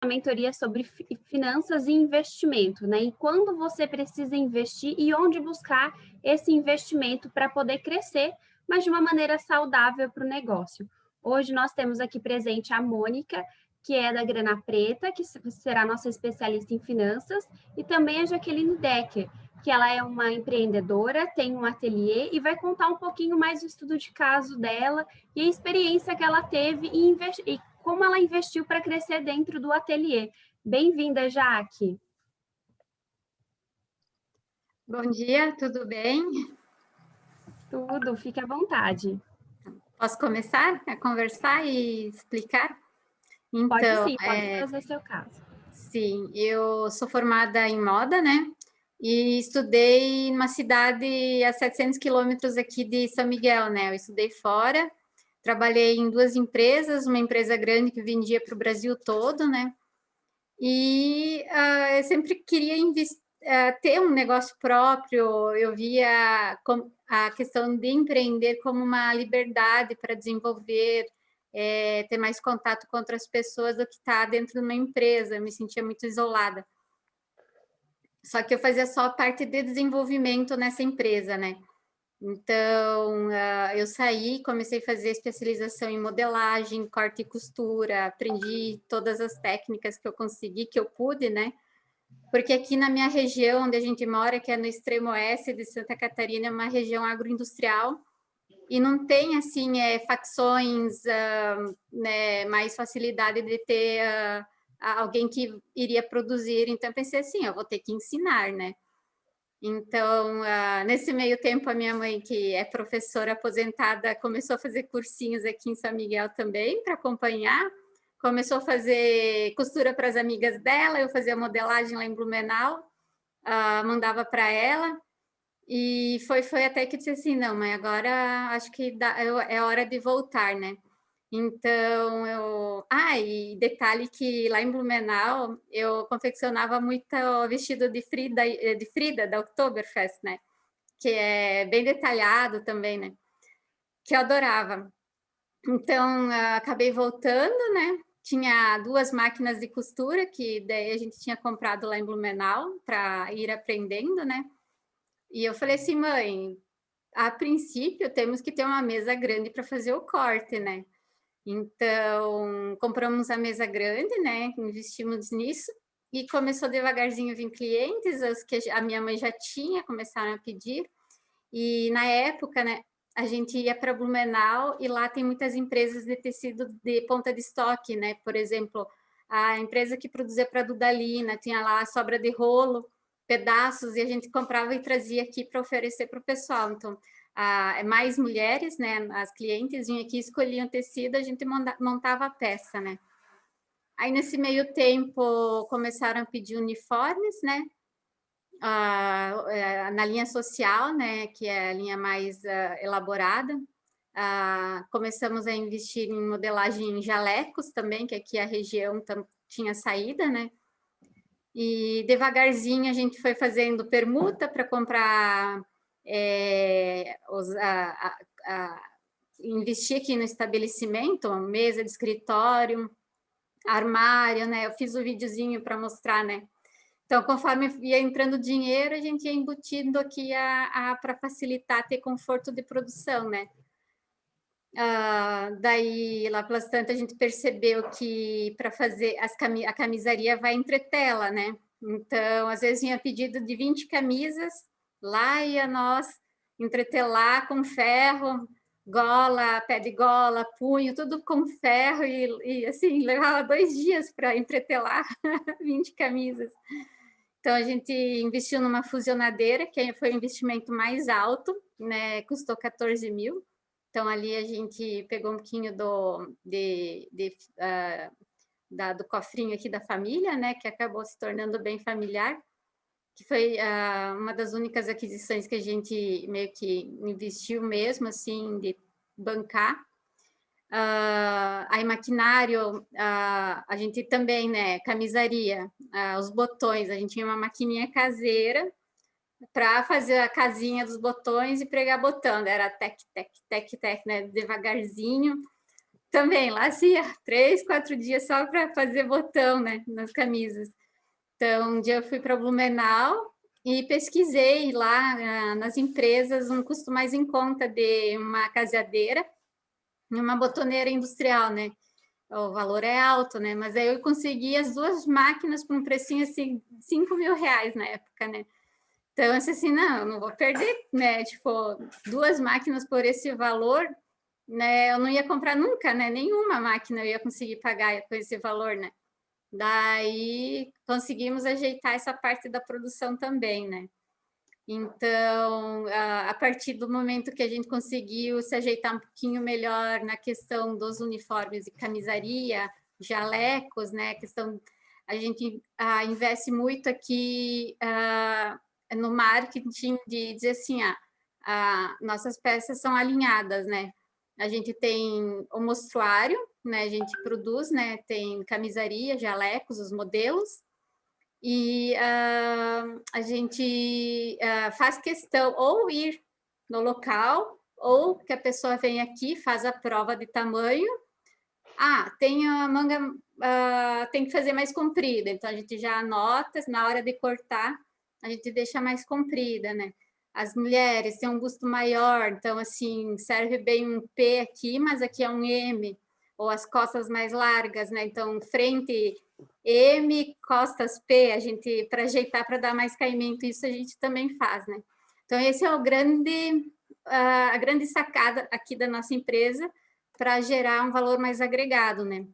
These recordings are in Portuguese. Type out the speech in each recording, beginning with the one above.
mentoria sobre finanças e investimento, né? E quando você precisa investir e onde buscar esse investimento para poder crescer, mas de uma maneira saudável para o negócio. Hoje nós temos aqui presente a Mônica, que é da Grana Preta, que será nossa especialista em finanças, e também a Jaqueline Decker, que ela é uma empreendedora, tem um ateliê e vai contar um pouquinho mais do estudo de caso dela e a experiência que ela teve e como ela investiu para crescer dentro do ateliê. Bem-vinda, Jaque. Bom dia, tudo bem? Tudo, fique à vontade. Posso começar a conversar e explicar? Pode Então, sim, pode trazer seu caso. sim, eu sou formada em moda, né? E estudei numa cidade a 700 quilômetros aqui de São Miguel, né? Eu estudei fora, trabalhei em duas empresas, uma empresa grande que vendia para o Brasil todo, né? E eu sempre queria ter um negócio próprio. Eu via a questão de empreender como uma liberdade para desenvolver, ter mais contato com outras pessoas do que estar dentro de uma empresa. Eu me sentia muito isolada. Só que eu fazia só a parte de desenvolvimento nessa empresa, né? Então, eu saí, comecei a fazer especialização em modelagem, corte e costura, aprendi todas as técnicas que eu consegui, que eu pude, né? Porque aqui na minha região, onde a gente mora, que é no extremo oeste de Santa Catarina, é uma região agroindustrial, e não tem, assim, facções, né, mais facilidade de ter alguém que iria produzir. Então, eu pensei assim, eu vou ter que ensinar, né? Então, nesse meio tempo, a minha mãe, que é professora aposentada, começou a fazer cursinhos aqui em São Miguel também, para acompanhar. Começou a fazer costura para as amigas dela, eu fazia modelagem lá em Blumenau, mandava para ela. E foi até que disse assim, não, mãe, agora acho que é hora de voltar, né? Então, e detalhe que lá em Blumenau, eu confeccionava muito vestido de Frida, da Oktoberfest, né? Que é bem detalhado também, né? Que eu adorava. Então, acabei voltando, né? Tinha duas máquinas de costura, que daí a gente tinha comprado lá em Blumenau, para ir aprendendo, né? E eu falei assim, mãe, a princípio temos que ter uma mesa grande para fazer o corte, né? Então, compramos a mesa grande, né? Investimos nisso e começou devagarzinho a vir clientes, os que a minha mãe já tinha, começaram a pedir. E na época, né, a gente ia para Blumenau e lá tem muitas empresas de tecido de ponta de estoque, né? Por exemplo, a empresa que produzia para Dudalina tinha lá a sobra de rolo, pedaços, e a gente comprava e trazia aqui para oferecer para o pessoal. Então, mais mulheres, né? As clientes vinham aqui, escolhiam tecido, a gente montava a peça, né? Aí, nesse meio tempo, começaram a pedir uniformes, né? Na linha social, né? Que é a linha mais elaborada. Começamos a investir em modelagem em jalecos também, que aqui a região tinha saída, né? E devagarzinho a gente foi fazendo permuta para comprar investir aqui no estabelecimento, mesa de escritório, armário, né? Eu fiz o videozinho para mostrar, né? Então, conforme ia entrando dinheiro, a gente ia embutindo aqui para facilitar, ter conforto de produção, né? Daí, lá pelas tantas, a gente percebeu que para fazer a camisaria vai entre tela, né? Então, às vezes vinha pedido de 20 camisas, lá ia nós entretelar com ferro, gola, pé de gola, punho, tudo com ferro, e assim, levava 2 dias para entretelar 20 camisas. Então, a gente investiu numa fusionadeira, que foi o investimento mais alto, né? Custou 14 mil. Então, ali a gente pegou um pouquinho do cofrinho aqui da família, né? Que acabou se tornando bem familiar, que foi uma das únicas aquisições que a gente meio que investiu mesmo, assim, de bancar. Aí maquinário, a gente também, né? Camisaria, os botões, a gente tinha uma maquininha caseira para fazer a casinha dos botões e pregar botão. Era tec, tec, tec, tec, né? Devagarzinho. Também, lá assim, 3, 4 dias só para fazer botão, né, nas camisas. Então, um dia eu fui para Blumenau e pesquisei lá nas empresas um custo mais em conta de uma caseadeira e uma botoneira industrial, né? O valor é alto, né? Mas aí eu consegui as 2 máquinas por um precinho assim, R$ 5.000 na época, né? Então, assim, não, eu não vou perder, né? Tipo, 2 máquinas por esse valor, né? Eu não ia comprar nunca, né? Nenhuma máquina eu ia conseguir pagar com esse valor, né? Daí conseguimos ajeitar essa parte da produção também, né? Então, a partir do momento que a gente conseguiu se ajeitar um pouquinho melhor na questão dos uniformes e camisaria, jalecos, né? A gente investe muito aqui no marketing de dizer assim, nossas peças são alinhadas, né? A gente tem o mostruário, né? A gente produz, né? Tem camisaria, jalecos, os modelos, e a gente faz questão ou ir no local, ou que a pessoa vem aqui, faz a prova de tamanho. Tem a manga, tem que fazer mais comprida, então a gente já anota, na hora de cortar, a gente deixa mais comprida, né? As mulheres têm um busto maior, então, assim, serve bem um P aqui, mas aqui é um M, ou as costas mais largas, né? Então, frente M, costas P, a gente, para ajeitar, para dar mais caimento, isso a gente também faz, né? Então, esse é a grande sacada aqui da nossa empresa, para gerar um valor mais agregado, né?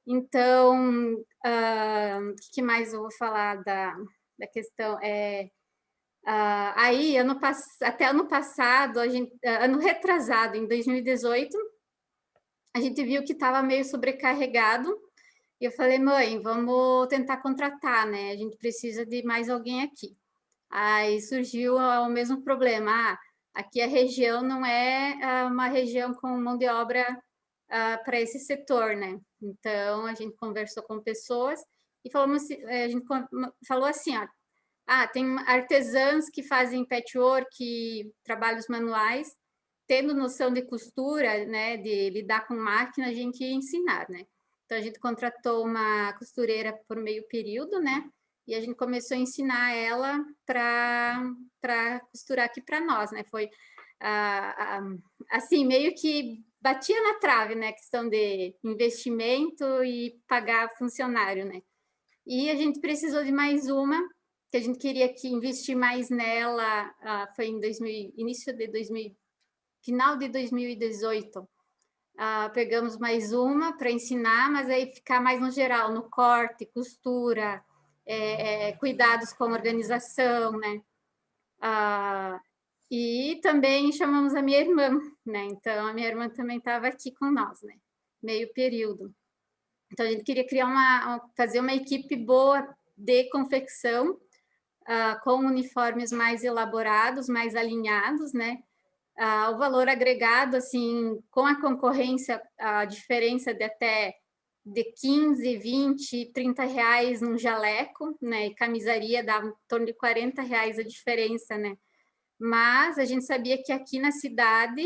Então, o que mais eu vou falar da questão? Aí, até ano passado, ano retrasado, em 2018, a gente viu que estava meio sobrecarregado, e eu falei, mãe, vamos tentar contratar, né? A gente precisa de mais alguém aqui. Aí surgiu o mesmo problema. Aqui a região não é uma região com mão de obra para esse setor, né? Então, a gente conversou com pessoas e a gente falou assim, tem artesãs que fazem patchwork, trabalhos manuais, tendo noção de costura, né, de lidar com máquina, a gente ia ensinar, né? Então, a gente contratou uma costureira por meio período, né? E a gente começou a ensinar ela para costurar aqui para nós, né? Foi, assim, meio que batia na trave, né? A questão de investimento e pagar funcionário, né? E a gente precisou de mais uma, que a gente queria investir mais nela, foi em final de 2018. Pegamos mais uma para ensinar, mas aí ficar mais no geral, no corte, costura, cuidados com organização, né? E também chamamos a minha irmã, né? Então, a minha irmã também estava aqui com nós, né? Meio período. Então, a gente queria fazer uma equipe boa de confecção, com uniformes mais elaborados, mais alinhados, né? O valor agregado, assim, com a concorrência, a diferença de 15, 20, 30 reais num jaleco, né? E camisaria dava em torno de R$ 40 a diferença, né? Mas a gente sabia que aqui na cidade,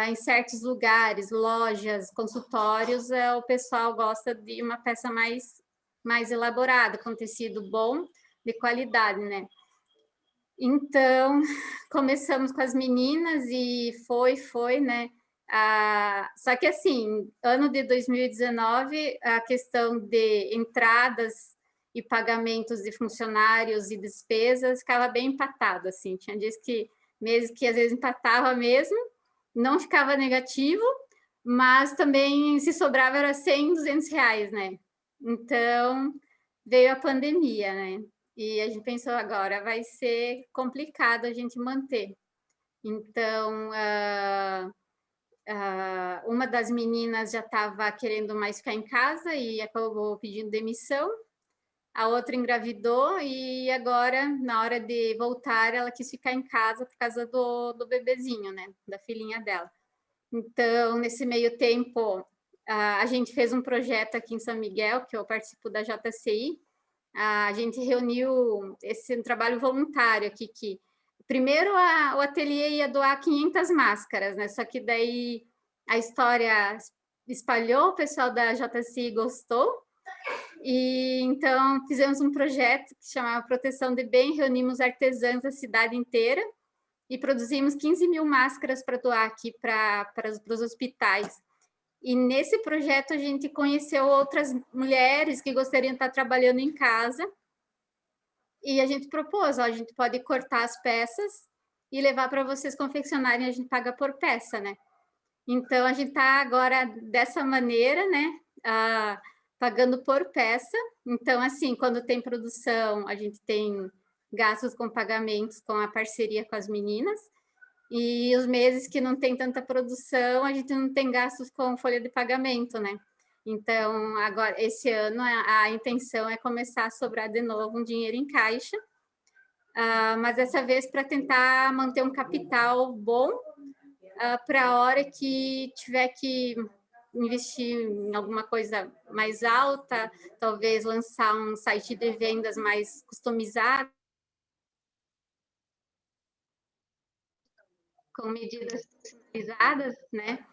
em certos lugares, lojas, consultórios, o pessoal gosta de uma peça mais elaborada, com tecido bom, de qualidade, né? Então, começamos com as meninas e foi, né? Só que, assim, ano de 2019, a questão de entradas e pagamentos de funcionários e despesas ficava bem empatado, assim. Tinha meses que às vezes empatava mesmo, não ficava negativo, mas também se sobrava era 100, R$ 200, né? Então, veio a pandemia, né? E a gente pensou, agora vai ser complicado a gente manter. Então, uma das meninas já estava querendo mais ficar em casa e acabou pedindo demissão. A outra engravidou e agora, na hora de voltar, ela quis ficar em casa por causa do bebezinho, né? Da filhinha dela. Então, nesse meio tempo, a gente fez um projeto aqui em São Miguel, que eu participo da JCI. A gente reuniu esse trabalho voluntário aqui, que primeiro o ateliê ia doar 500 máscaras, né? Só que daí a história espalhou, o pessoal da JCI gostou, e então fizemos um projeto que chamava Proteção de Bem, reunimos artesãs da cidade inteira e produzimos 15 mil máscaras para doar aqui para os hospitais. E nesse projeto a gente conheceu outras mulheres que gostariam de estar trabalhando em casa, e a gente propôs, ó, a gente pode cortar as peças e levar para vocês confeccionarem, a gente paga por peça, né? Então, a gente está agora dessa maneira, né? Pagando por peça. Então, assim, quando tem produção, a gente tem gastos com pagamentos com a parceria com as meninas. E os meses que não tem tanta produção, a gente não tem gastos com folha de pagamento, né? Então, agora, esse ano, a intenção é começar a sobrar de novo um dinheiro em caixa, mas dessa vez para tentar manter um capital bom para a hora que tiver que investir em alguma coisa mais alta, talvez lançar um site de vendas mais customizado, com medidas personalizadas, né?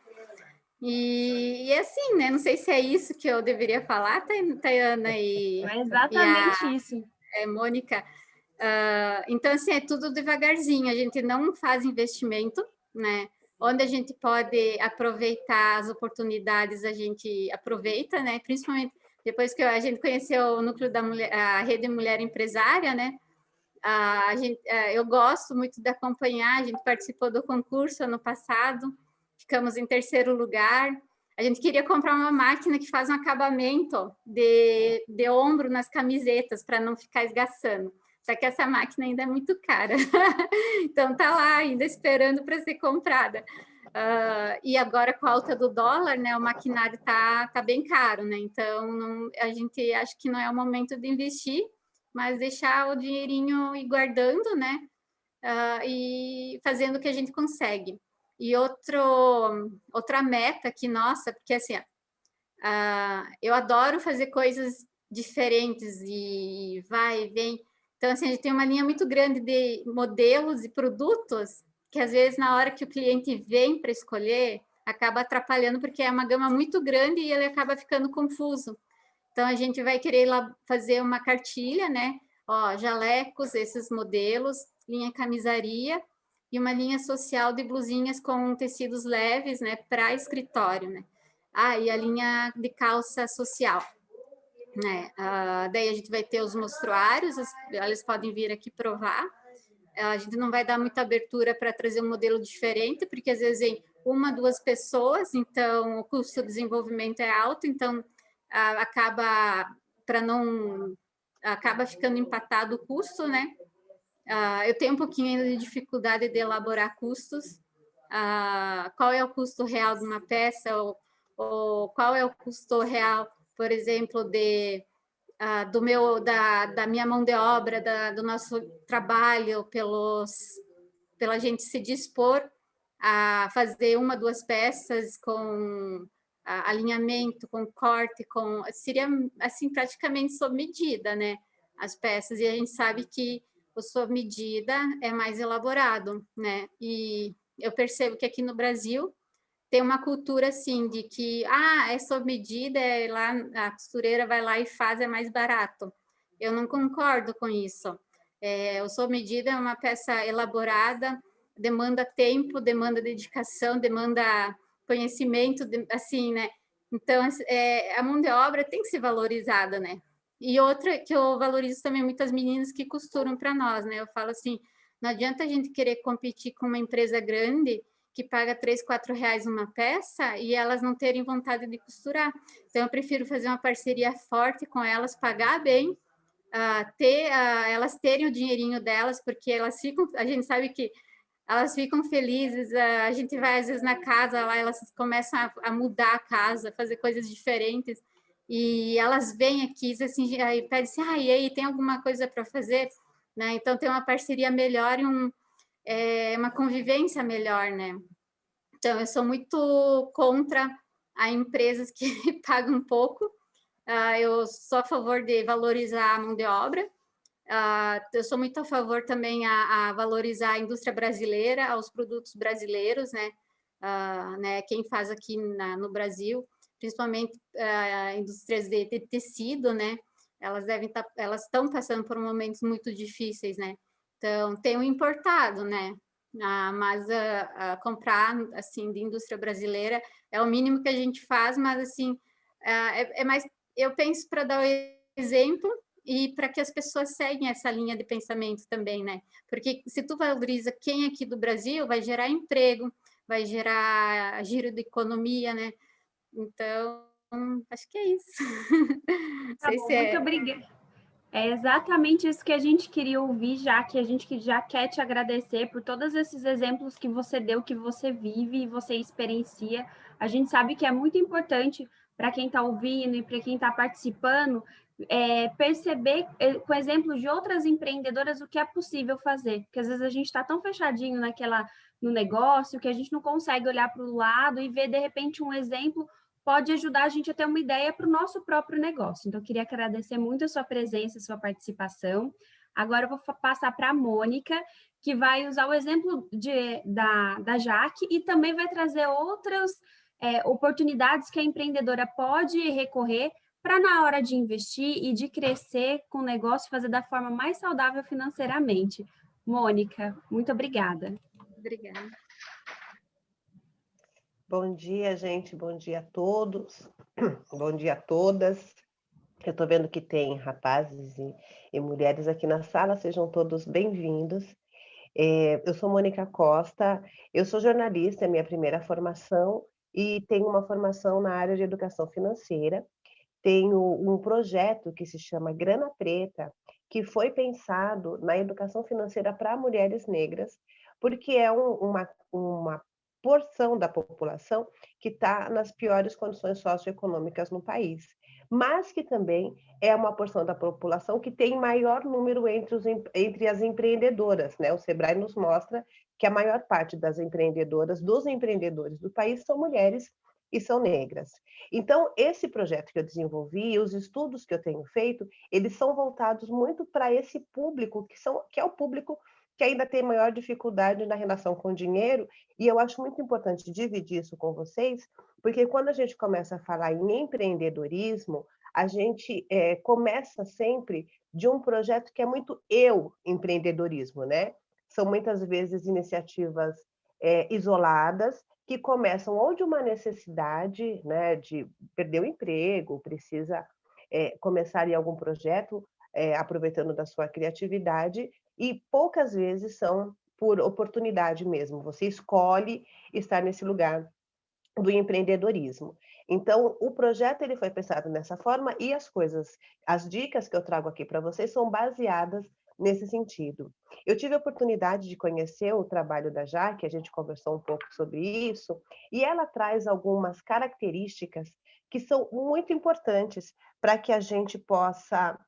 E assim, né? Não sei se é isso que eu deveria falar, Tayana É e a exatamente isso. Mônica. Então, assim, é tudo devagarzinho, a gente não faz investimento, né? Onde a gente pode aproveitar as oportunidades, a gente aproveita, né? Principalmente depois que a gente conheceu o núcleo da mulher, a Rede Mulher Empresária, né? Eu gosto muito de acompanhar, a gente participou do concurso ano passado, ficamos em terceiro lugar. A gente queria comprar uma máquina que faz um acabamento de ombro nas camisetas, para não ficar esgaçando. Só que essa máquina ainda é muito cara. Então, está lá ainda esperando para ser comprada. E agora, com a alta do dólar, né, o maquinário está bem caro, né? Então, a gente acha que não é o momento de investir, mas deixar o dinheirinho ir guardando, né? E fazendo o que a gente consegue. E outra meta que, nossa, porque assim, eu adoro fazer coisas diferentes e vai e vem. Então, assim, a gente tem uma linha muito grande de modelos e produtos que, às vezes, na hora que o cliente vem para escolher, acaba atrapalhando, porque é uma gama muito grande e ele acaba ficando confuso. Então, a gente vai querer lá fazer uma cartilha, né? Ó, jalecos, esses modelos, linha camisaria e uma linha social de blusinhas com tecidos leves, né? Para escritório, né? E a linha de calça social, né? Daí a gente vai ter os mostruários, eles podem vir aqui provar. A gente não vai dar muita abertura para trazer um modelo diferente, porque às vezes vem uma, duas pessoas, então o custo de desenvolvimento é alto, então acaba ficando empatado o custo, né? Eu tenho um pouquinho ainda de dificuldade de elaborar custos. Qual é o custo real de uma peça, ou qual é o custo real, por exemplo, da minha mão de obra, do nosso trabalho, pela gente se dispor a fazer uma, duas peças com alinhamento, com corte, seria assim praticamente sob medida, né? As peças, e a gente sabe que o sob medida é mais elaborado, né? E eu percebo que aqui no Brasil tem uma cultura assim de que é sob medida, lá a costureira vai lá e faz, é mais barato. Eu não concordo com isso. O sob medida é uma peça elaborada, demanda tempo, demanda dedicação, demanda conhecimento, assim, né? Então, a mão de obra tem que ser valorizada, né? E outra que eu valorizo também muitas meninas que costuram para nós, né? Eu falo assim, não adianta a gente querer competir com uma empresa grande que paga 3, 4 reais uma peça e elas não terem vontade de costurar. Então, eu prefiro fazer uma parceria forte com elas, pagar bem, elas terem o dinheirinho delas, porque a gente sabe que elas ficam felizes, a gente vai às vezes na casa lá, elas começam a mudar a casa, fazer coisas diferentes, e elas vêm aqui assim, aí pedem assim, e aí, tem alguma coisa para fazer? Né? Então, tem uma parceria melhor e uma convivência melhor, né? Então, eu sou muito contra a empresas que pagam pouco, eu sou a favor de valorizar a mão de obra, eu sou muito a favor também a valorizar a indústria brasileira, aos produtos brasileiros, né? Quem faz aqui no Brasil. principalmente indústrias de tecido, né? Elas estão passando por momentos muito difíceis, né? Então, tem o importado, né? Mas comprar, assim, de indústria brasileira é o mínimo que a gente faz, mas, assim, é mais... Eu penso para dar o exemplo e para que as pessoas seguem essa linha de pensamento também, né? Porque se tu valoriza quem é aqui do Brasil, vai gerar emprego, vai gerar giro de economia, né? Então, acho que é isso. Não Tá sei bom, se muito obrigada. É exatamente isso que a gente queria ouvir, já que a gente já quer te agradecer por todos esses exemplos que você deu, que você vive e você experiencia. A gente sabe que é muito importante para quem está ouvindo e para quem está participando perceber, com exemplos de outras empreendedoras, o que é possível fazer. Porque às vezes a gente está tão fechadinho no negócio que a gente não consegue olhar para o lado e ver, de repente, um exemplo pode ajudar a gente a ter uma ideia para o nosso próprio negócio. Então, eu queria agradecer muito a sua presença, a sua participação. Agora eu vou passar para a Mônica, que vai usar o exemplo da Jaque e também vai trazer outras oportunidades que a empreendedora pode recorrer para, na hora de investir e de crescer com o negócio, fazer da forma mais saudável financeiramente. Mônica, muito obrigada. Obrigada. Bom dia, gente. Bom dia a todos. Bom dia a todas. Eu estou vendo que tem rapazes e mulheres aqui na sala. Sejam todos bem-vindos. Eu sou Mônica Costa. Eu sou jornalista, é minha primeira formação, e tenho uma formação na área de educação financeira. Tenho um projeto que se chama Grana Preta, que foi pensado na educação financeira para mulheres negras, porque é uma porção da população que está nas piores condições socioeconômicas no país, mas que também é uma porção da população que tem maior número entre as empreendedoras, né? O Sebrae nos mostra que a maior parte das empreendedoras, dos empreendedores do país, são mulheres e são negras. Então, esse projeto que eu desenvolvi e os estudos que eu tenho feito, eles são voltados muito para esse público, que é o público que ainda tem maior dificuldade na relação com o dinheiro, e eu acho muito importante dividir isso com vocês, porque quando a gente começa a falar em empreendedorismo, a gente começa sempre de um projeto que é muito empreendedorismo, né? São muitas vezes iniciativas isoladas, que começam ou de uma necessidade, né, de perder o emprego, precisa começar em algum projeto, aproveitando da sua criatividade, e poucas vezes são por oportunidade mesmo. Você escolhe estar nesse lugar do empreendedorismo. Então, o projeto ele foi pensado dessa forma e as dicas que eu trago aqui para vocês são baseadas nesse sentido. Eu tive a oportunidade de conhecer o trabalho da Jaque, a gente conversou um pouco sobre isso, e ela traz algumas características que são muito importantes para que a gente possa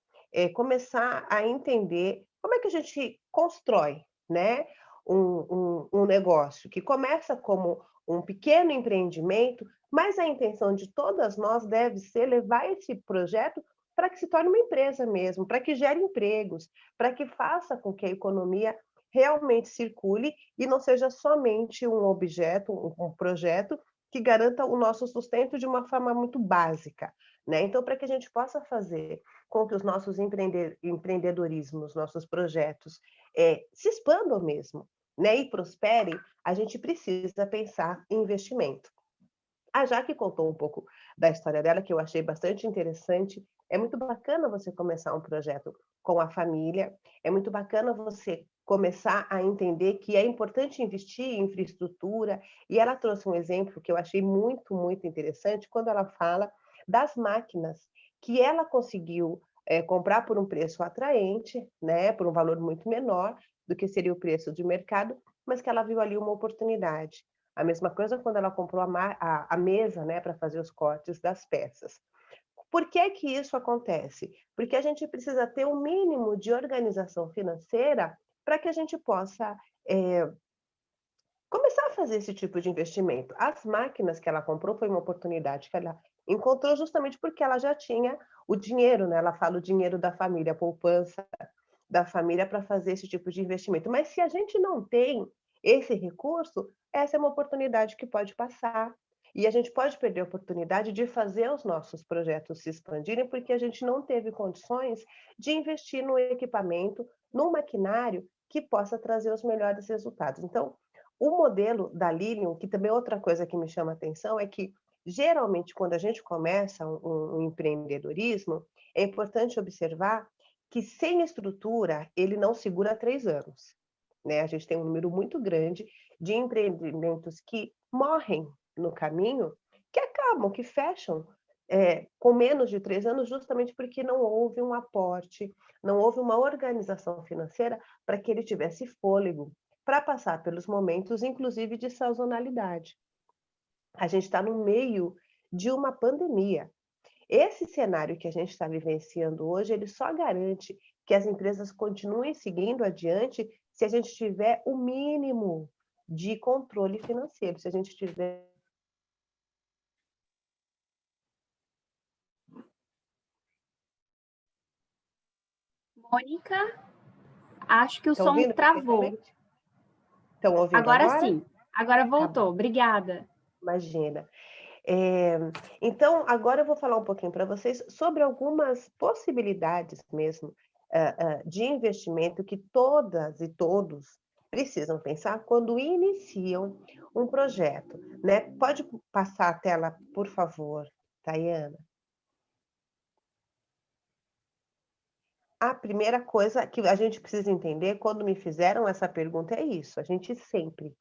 começar a entender como é que a gente constrói, né, um negócio que começa como um pequeno empreendimento, mas a intenção de todas nós deve ser levar esse projeto para que se torne uma empresa mesmo, para que gere empregos, para que faça com que a economia realmente circule e não seja somente um objeto, um projeto que garanta o nosso sustento de uma forma muito básica, né? Então, para que a gente possa fazer com que os nossos empreendedorismos, nossos projetos se expandam mesmo, né, e prosperem, a gente precisa pensar em investimento. A Jaque contou um pouco da história dela, que eu achei bastante interessante. É muito bacana você começar um projeto com a família, é muito bacana você começar a entender que é importante investir em infraestrutura, e ela trouxe um exemplo que eu achei muito, muito interessante, quando ela fala das máquinas que ela conseguiu comprar por um preço atraente, né, por um valor muito menor do que seria o preço de mercado, mas que ela viu ali uma oportunidade. A mesma coisa quando ela comprou a mesa, né, para fazer os cortes das peças. Por que que isso acontece? Porque a gente precisa ter um mínimo de organização financeira para que a gente possa começar a fazer esse tipo de investimento. As máquinas que ela comprou foi uma oportunidade que ela encontrou justamente porque ela já tinha o dinheiro, né? Ela fala o dinheiro da família, a poupança da família para fazer esse tipo de investimento. Mas se a gente não tem esse recurso, essa é uma oportunidade que pode passar. E a gente pode perder a oportunidade de fazer os nossos projetos se expandirem, porque a gente não teve condições de investir no equipamento, no maquinário que possa trazer os melhores resultados. Então, o modelo da Lilium, que também é outra coisa que me chama a atenção, é que geralmente quando a gente começa um empreendedorismo, é importante observar que sem estrutura ele não segura 3 anos, né? A gente tem um número muito grande de empreendimentos que morrem no caminho, que acabam, que fecham, com menos de 3 anos, justamente porque não houve um aporte, não houve uma organização financeira para que ele tivesse fôlego para passar pelos momentos, inclusive de sazonalidade. A gente está no meio de uma pandemia. Esse cenário que a gente está vivenciando hoje, ele só garante que as empresas continuem seguindo adiante se a gente tiver o mínimo de controle financeiro, se a gente tiver. Mônica, acho que o Estão som ouvindo travou. perfeitamente? Estão ouvindo Agora agora? sim, agora Tá voltou. bom, Obrigada. imagina. Então, agora eu vou falar um pouquinho para vocês sobre algumas possibilidades mesmo de investimento que todas e todos precisam pensar quando iniciam um projeto, né? Pode passar a tela, por favor, Tayana? A primeira coisa que a gente precisa entender quando me fizeram essa pergunta é isso: a gente sempre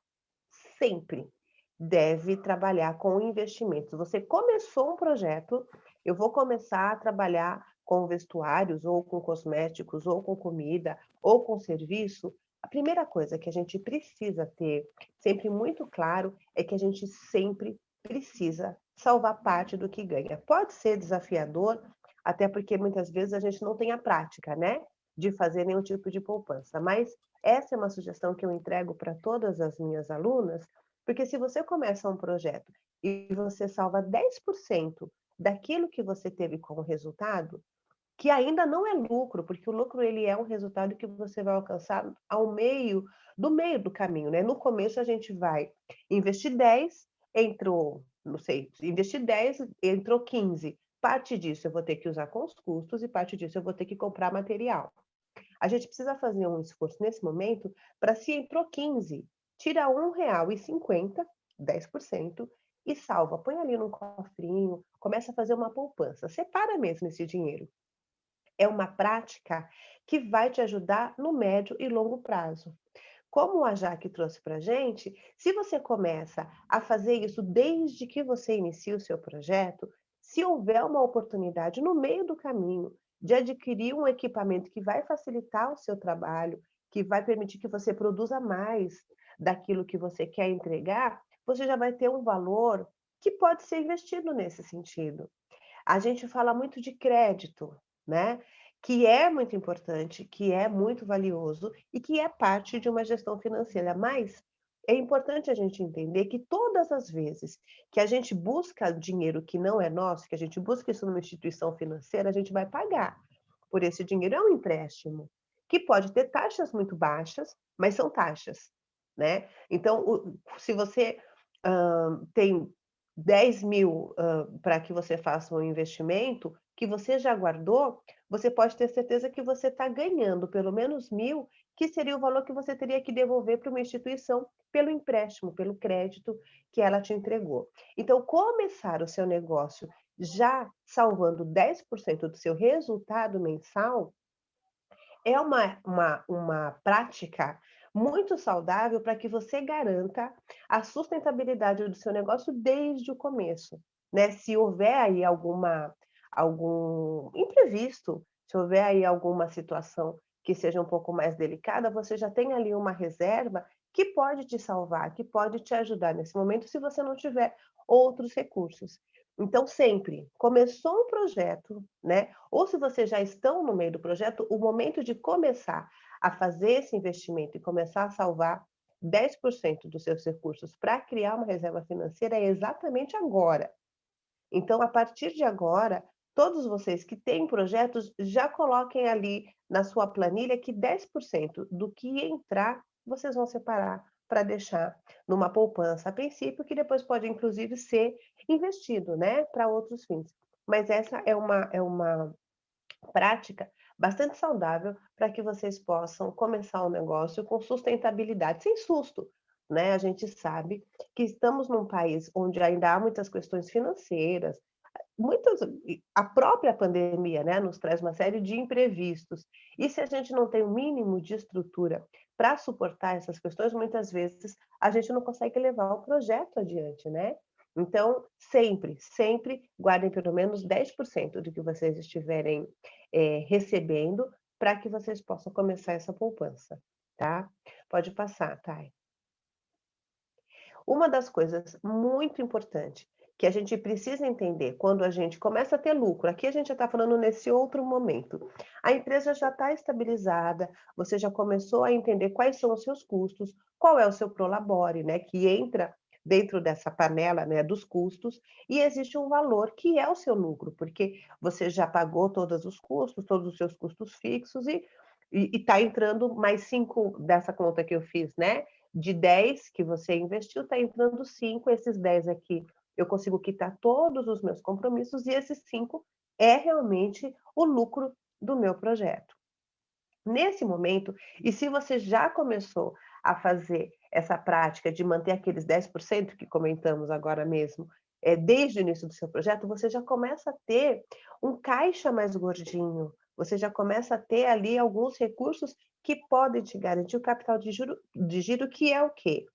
deve trabalhar com investimentos. Você começou um projeto, eu vou começar a trabalhar com vestuários, ou com cosméticos, ou com comida, ou com serviço. A primeira coisa que a gente precisa ter sempre muito claro é que a gente sempre precisa salvar parte do que ganha. Pode ser desafiador, até porque muitas vezes a gente não tem a prática, né, de fazer nenhum tipo de poupança, mas essa é uma sugestão que eu entrego para todas as minhas alunas, porque se você começa um projeto e você salva 10% daquilo que você teve como resultado, que ainda não é lucro, porque o lucro ele é um resultado que você vai alcançar ao meio do caminho, né? No começo a gente vai investir 10, entrou, não sei, investir 10, entrou 15. Parte disso eu vou ter que usar com os custos e parte disso eu vou ter que comprar material. A gente precisa fazer um esforço nesse momento para, se entrou 15, tira R$ 1,50, 10%, e salva. Põe ali num cofrinho, começa a fazer uma poupança. Separa mesmo esse dinheiro. É uma prática que vai te ajudar no médio e longo prazo. Como a Jaque trouxe para a gente, se você começa a fazer isso desde que você inicia o seu projeto, se houver uma oportunidade no meio do caminho de adquirir um equipamento que vai facilitar o seu trabalho, que vai permitir que você produza mais daquilo que você quer entregar, você já vai ter um valor que pode ser investido nesse sentido. A gente fala muito de crédito, né? Que é muito importante, que é muito valioso e que é parte de uma gestão financeira. Mas é importante a gente entender que todas as vezes que a gente busca dinheiro que não é nosso, que a gente busca isso numa instituição financeira, a gente vai pagar por esse dinheiro. É um empréstimo que pode ter taxas muito baixas, mas são taxas, né? Então, se você tem 10.000 para que você faça um investimento que você já guardou, você pode ter certeza que você está ganhando pelo menos 1.000, que seria o valor que você teria que devolver para uma instituição pelo empréstimo, pelo crédito que ela te entregou. Então, começar o seu negócio já salvando 10% do seu resultado mensal é uma prática muito saudável para que você garanta a sustentabilidade do seu negócio desde o começo, né? Se houver aí algum imprevisto, se houver aí alguma situação que seja um pouco mais delicada, você já tem ali uma reserva que pode te salvar, que pode te ajudar nesse momento, se você não tiver outros recursos. Então, sempre começou um projeto, né? Ou se vocês já estão no meio do projeto, o momento de começar a fazer esse investimento e começar a salvar 10% dos seus recursos para criar uma reserva financeira é exatamente agora. Então, a partir de agora, todos vocês que têm projetos, já coloquem ali na sua planilha que 10% do que entrar, vocês vão separar para deixar numa poupança a princípio, que depois pode inclusive ser investido, né, para outros fins. Mas essa é uma prática bastante saudável para que vocês possam começar um negócio com sustentabilidade, sem susto, né? A gente sabe que estamos num país onde ainda há muitas questões financeiras, muitas a própria pandemia, né, nos traz uma série de imprevistos. E se a gente não tem o mínimo de estrutura para suportar essas questões, muitas vezes a gente não consegue levar o projeto adiante, né? Então, sempre, sempre guardem pelo menos 10% do que vocês estiverem recebendo para que vocês possam começar essa poupança, tá? Pode passar, Thay. Uma das coisas muito importante que a gente precisa entender quando a gente começa a ter lucro, aqui a gente já está falando nesse outro momento, a empresa já está estabilizada, você já começou a entender quais são os seus custos, qual é o seu prolabore, né, que entra dentro dessa panela, né, dos custos, e existe um valor que é o seu lucro, porque você já pagou todos os custos, todos os seus custos fixos e está entrando mais 5 dessa conta que eu fiz, né? De 10 que você investiu, está entrando 5, esses 10 aqui eu consigo quitar todos os meus compromissos e esses 5 é realmente o lucro do meu projeto. Nesse momento, e se você já começou a fazer essa prática de manter aqueles 10% que comentamos agora mesmo, desde o início do seu projeto, você já começa a ter um caixa mais gordinho, você já começa a ter ali alguns recursos que podem te garantir o capital de giro, que é o quê?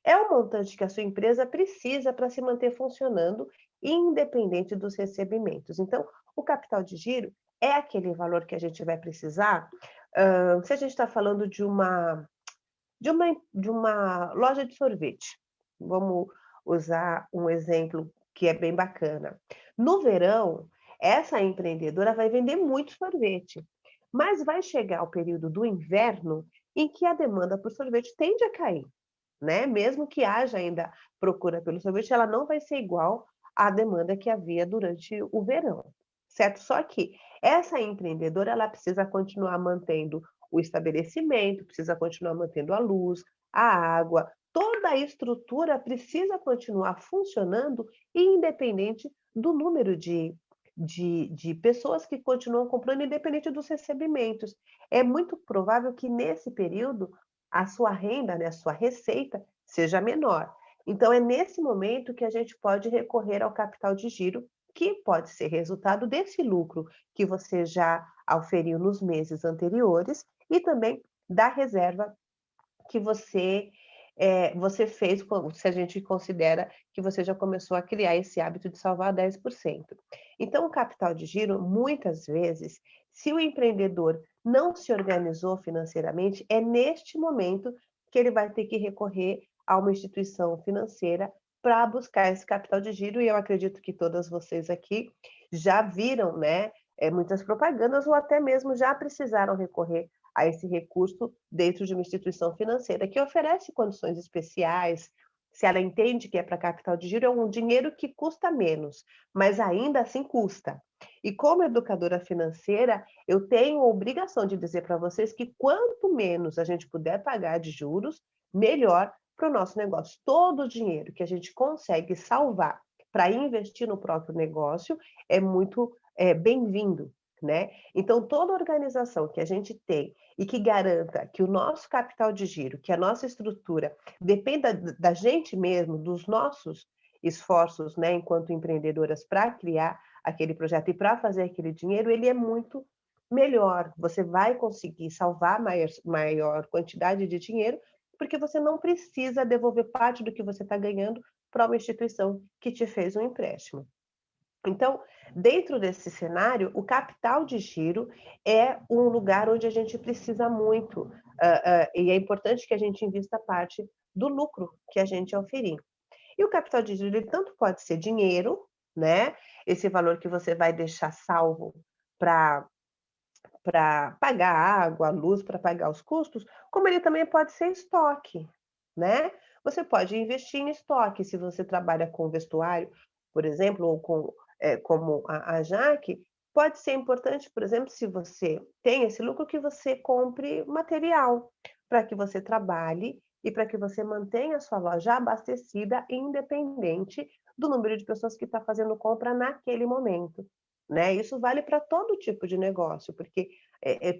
É o montante que a sua empresa precisa para se manter funcionando, independente dos recebimentos. Então, o capital de giro é aquele valor que a gente vai precisar. Se a gente está falando de uma loja de sorvete, vamos usar um exemplo que é bem bacana. No verão, essa empreendedora vai vender muito sorvete, mas vai chegar o período do inverno em que a demanda por sorvete tende a cair, né? Mesmo que haja ainda procura pelo sorvete, ela não vai ser igual à demanda que havia durante o verão, certo? Só que essa empreendedora, ela precisa continuar mantendo o estabelecimento, precisa continuar mantendo a luz, a água, toda a estrutura precisa continuar funcionando, independente do número de pessoas que continuam comprando, independente dos recebimentos. É muito provável que nesse período a sua renda, né, a sua receita seja menor. Então, é nesse momento que a gente pode recorrer ao capital de giro, que pode ser resultado desse lucro que você já auferiu nos meses anteriores e também da reserva que você fez, se a gente considera que você já começou a criar esse hábito de salvar 10%. Então, o capital de giro, muitas vezes, se o empreendedor não se organizou financeiramente, é neste momento que ele vai ter que recorrer a uma instituição financeira para buscar esse capital de giro, e eu acredito que todas vocês aqui já viram, né, muitas propagandas ou até mesmo já precisaram recorrer a esse recurso dentro de uma instituição financeira que oferece condições especiais. Se ela entende que é para capital de giro, é um dinheiro que custa menos, mas ainda assim custa. E como educadora financeira, eu tenho a obrigação de dizer para vocês que quanto menos a gente puder pagar de juros, melhor para o nosso negócio. Todo o dinheiro que a gente consegue salvar para investir no próprio negócio é muito bem-vindo, né? Então, toda organização que a gente tem e que garanta que o nosso capital de giro, que a nossa estrutura dependa da gente mesmo, dos nossos esforços, né, enquanto empreendedoras para criar aquele projeto e para fazer aquele dinheiro, ele é muito melhor. Você vai conseguir salvar maior quantidade de dinheiro, porque você não precisa devolver parte do que você está ganhando para uma instituição que te fez um empréstimo. Então, dentro desse cenário, o capital de giro é um lugar onde a gente precisa muito, e é importante que a gente invista parte do lucro que a gente oferir. E o capital de giro, ele tanto pode ser dinheiro, né? Esse valor que você vai deixar salvo para pagar a água, a luz, para pagar os custos, como ele também pode ser estoque, né? Você pode investir em estoque, se você trabalha com vestuário, por exemplo, ou como a Jaque, pode ser importante, por exemplo, se você tem esse lucro, que você compre material para que você trabalhe e para que você mantenha a sua loja abastecida, independente do número de pessoas que está fazendo compra naquele momento, né? Isso vale para todo tipo de negócio, porque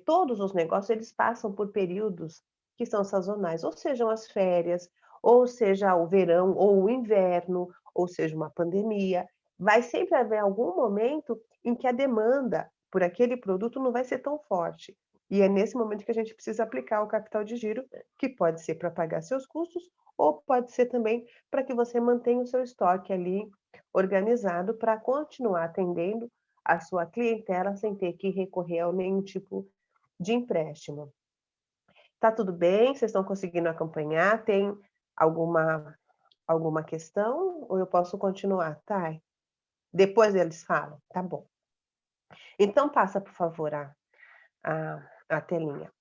todos os negócios eles passam por períodos que são sazonais, ou sejam as férias, ou seja o verão, ou o inverno, ou seja uma pandemia. Vai sempre haver algum momento em que a demanda por aquele produto não vai ser tão forte. E é nesse momento que a gente precisa aplicar o capital de giro, que pode ser para pagar seus custos, ou pode ser também para que você mantenha o seu estoque ali organizado para continuar atendendo a sua clientela sem ter que recorrer a nenhum tipo de empréstimo. Tá tudo bem? Vocês estão conseguindo acompanhar? Tem alguma questão? Ou eu posso continuar, Thay? Depois eles falam? Tá bom. Então passa, por favor, a telinha.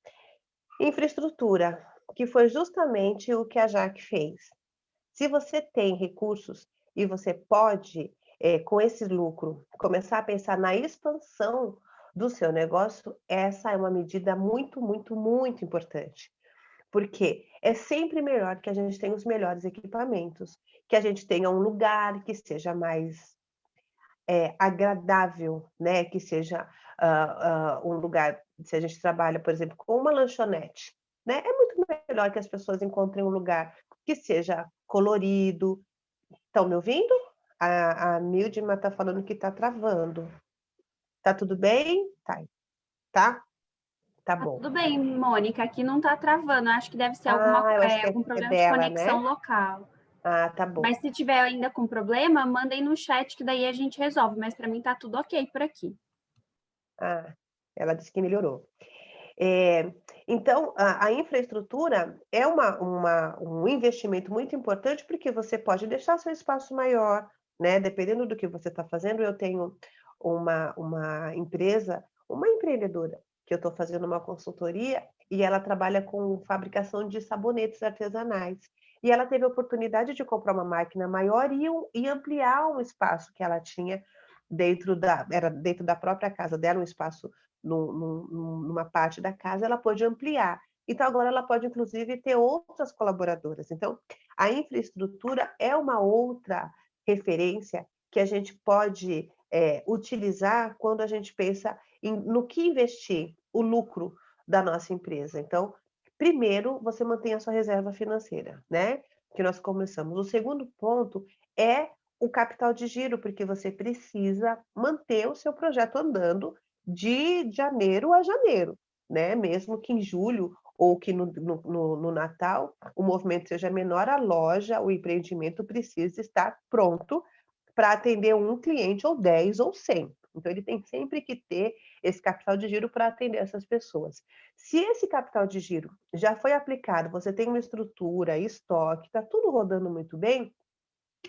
Infraestrutura, que foi justamente o que a Jaque fez. Se você tem recursos e você pode, com esse lucro, começar a pensar na expansão do seu negócio, essa é uma medida muito, muito, muito importante. Porque é sempre melhor que a gente tenha os melhores equipamentos, que a gente tenha um lugar que seja mais agradável, né? Que seja um lugar, se a gente trabalha, por exemplo, com uma lanchonete, né? É muito melhor que as pessoas encontrem um lugar que seja colorido. Estão me ouvindo? A Mildima está falando que está travando. Tá tudo bem? Tá? Tá bom. Tudo bem, Mônica, aqui não está travando. Acho que deve ser Eu acho que algum é problema de dela, né? conexão local. Ah, tá bom. Mas se tiver ainda com problema, mandem no chat que daí a gente resolve. Mas para mim tá tudo ok por aqui. Ah, ela disse que melhorou. Então, a infraestrutura é um investimento muito importante, porque você pode deixar seu espaço maior, né? Dependendo do que você está fazendo. Eu tenho uma empresa, uma empreendedora, que eu estou fazendo uma consultoria, e ela trabalha com fabricação de sabonetes artesanais. E ela teve a oportunidade de comprar uma máquina maior e ampliar um espaço que ela tinha era dentro da própria casa dela, um espaço numa parte da casa, ela pôde ampliar. Então, agora ela pode, inclusive, ter outras colaboradoras. Então, a infraestrutura é uma outra referência que a gente pode utilizar quando a gente pensa no que investir, o lucro da nossa empresa. Então, primeiro, você mantém a sua reserva financeira, né? Que nós começamos. O segundo ponto é o capital de giro, porque você precisa manter o seu projeto andando de janeiro a janeiro, né? Mesmo que em julho ou que no Natal o movimento seja menor, a loja, o empreendimento precisa estar pronto para atender um cliente ou 10 ou 100. Então, ele tem sempre que ter esse capital de giro para atender essas pessoas. Se esse capital de giro já foi aplicado, você tem uma estrutura, estoque, está tudo rodando muito bem,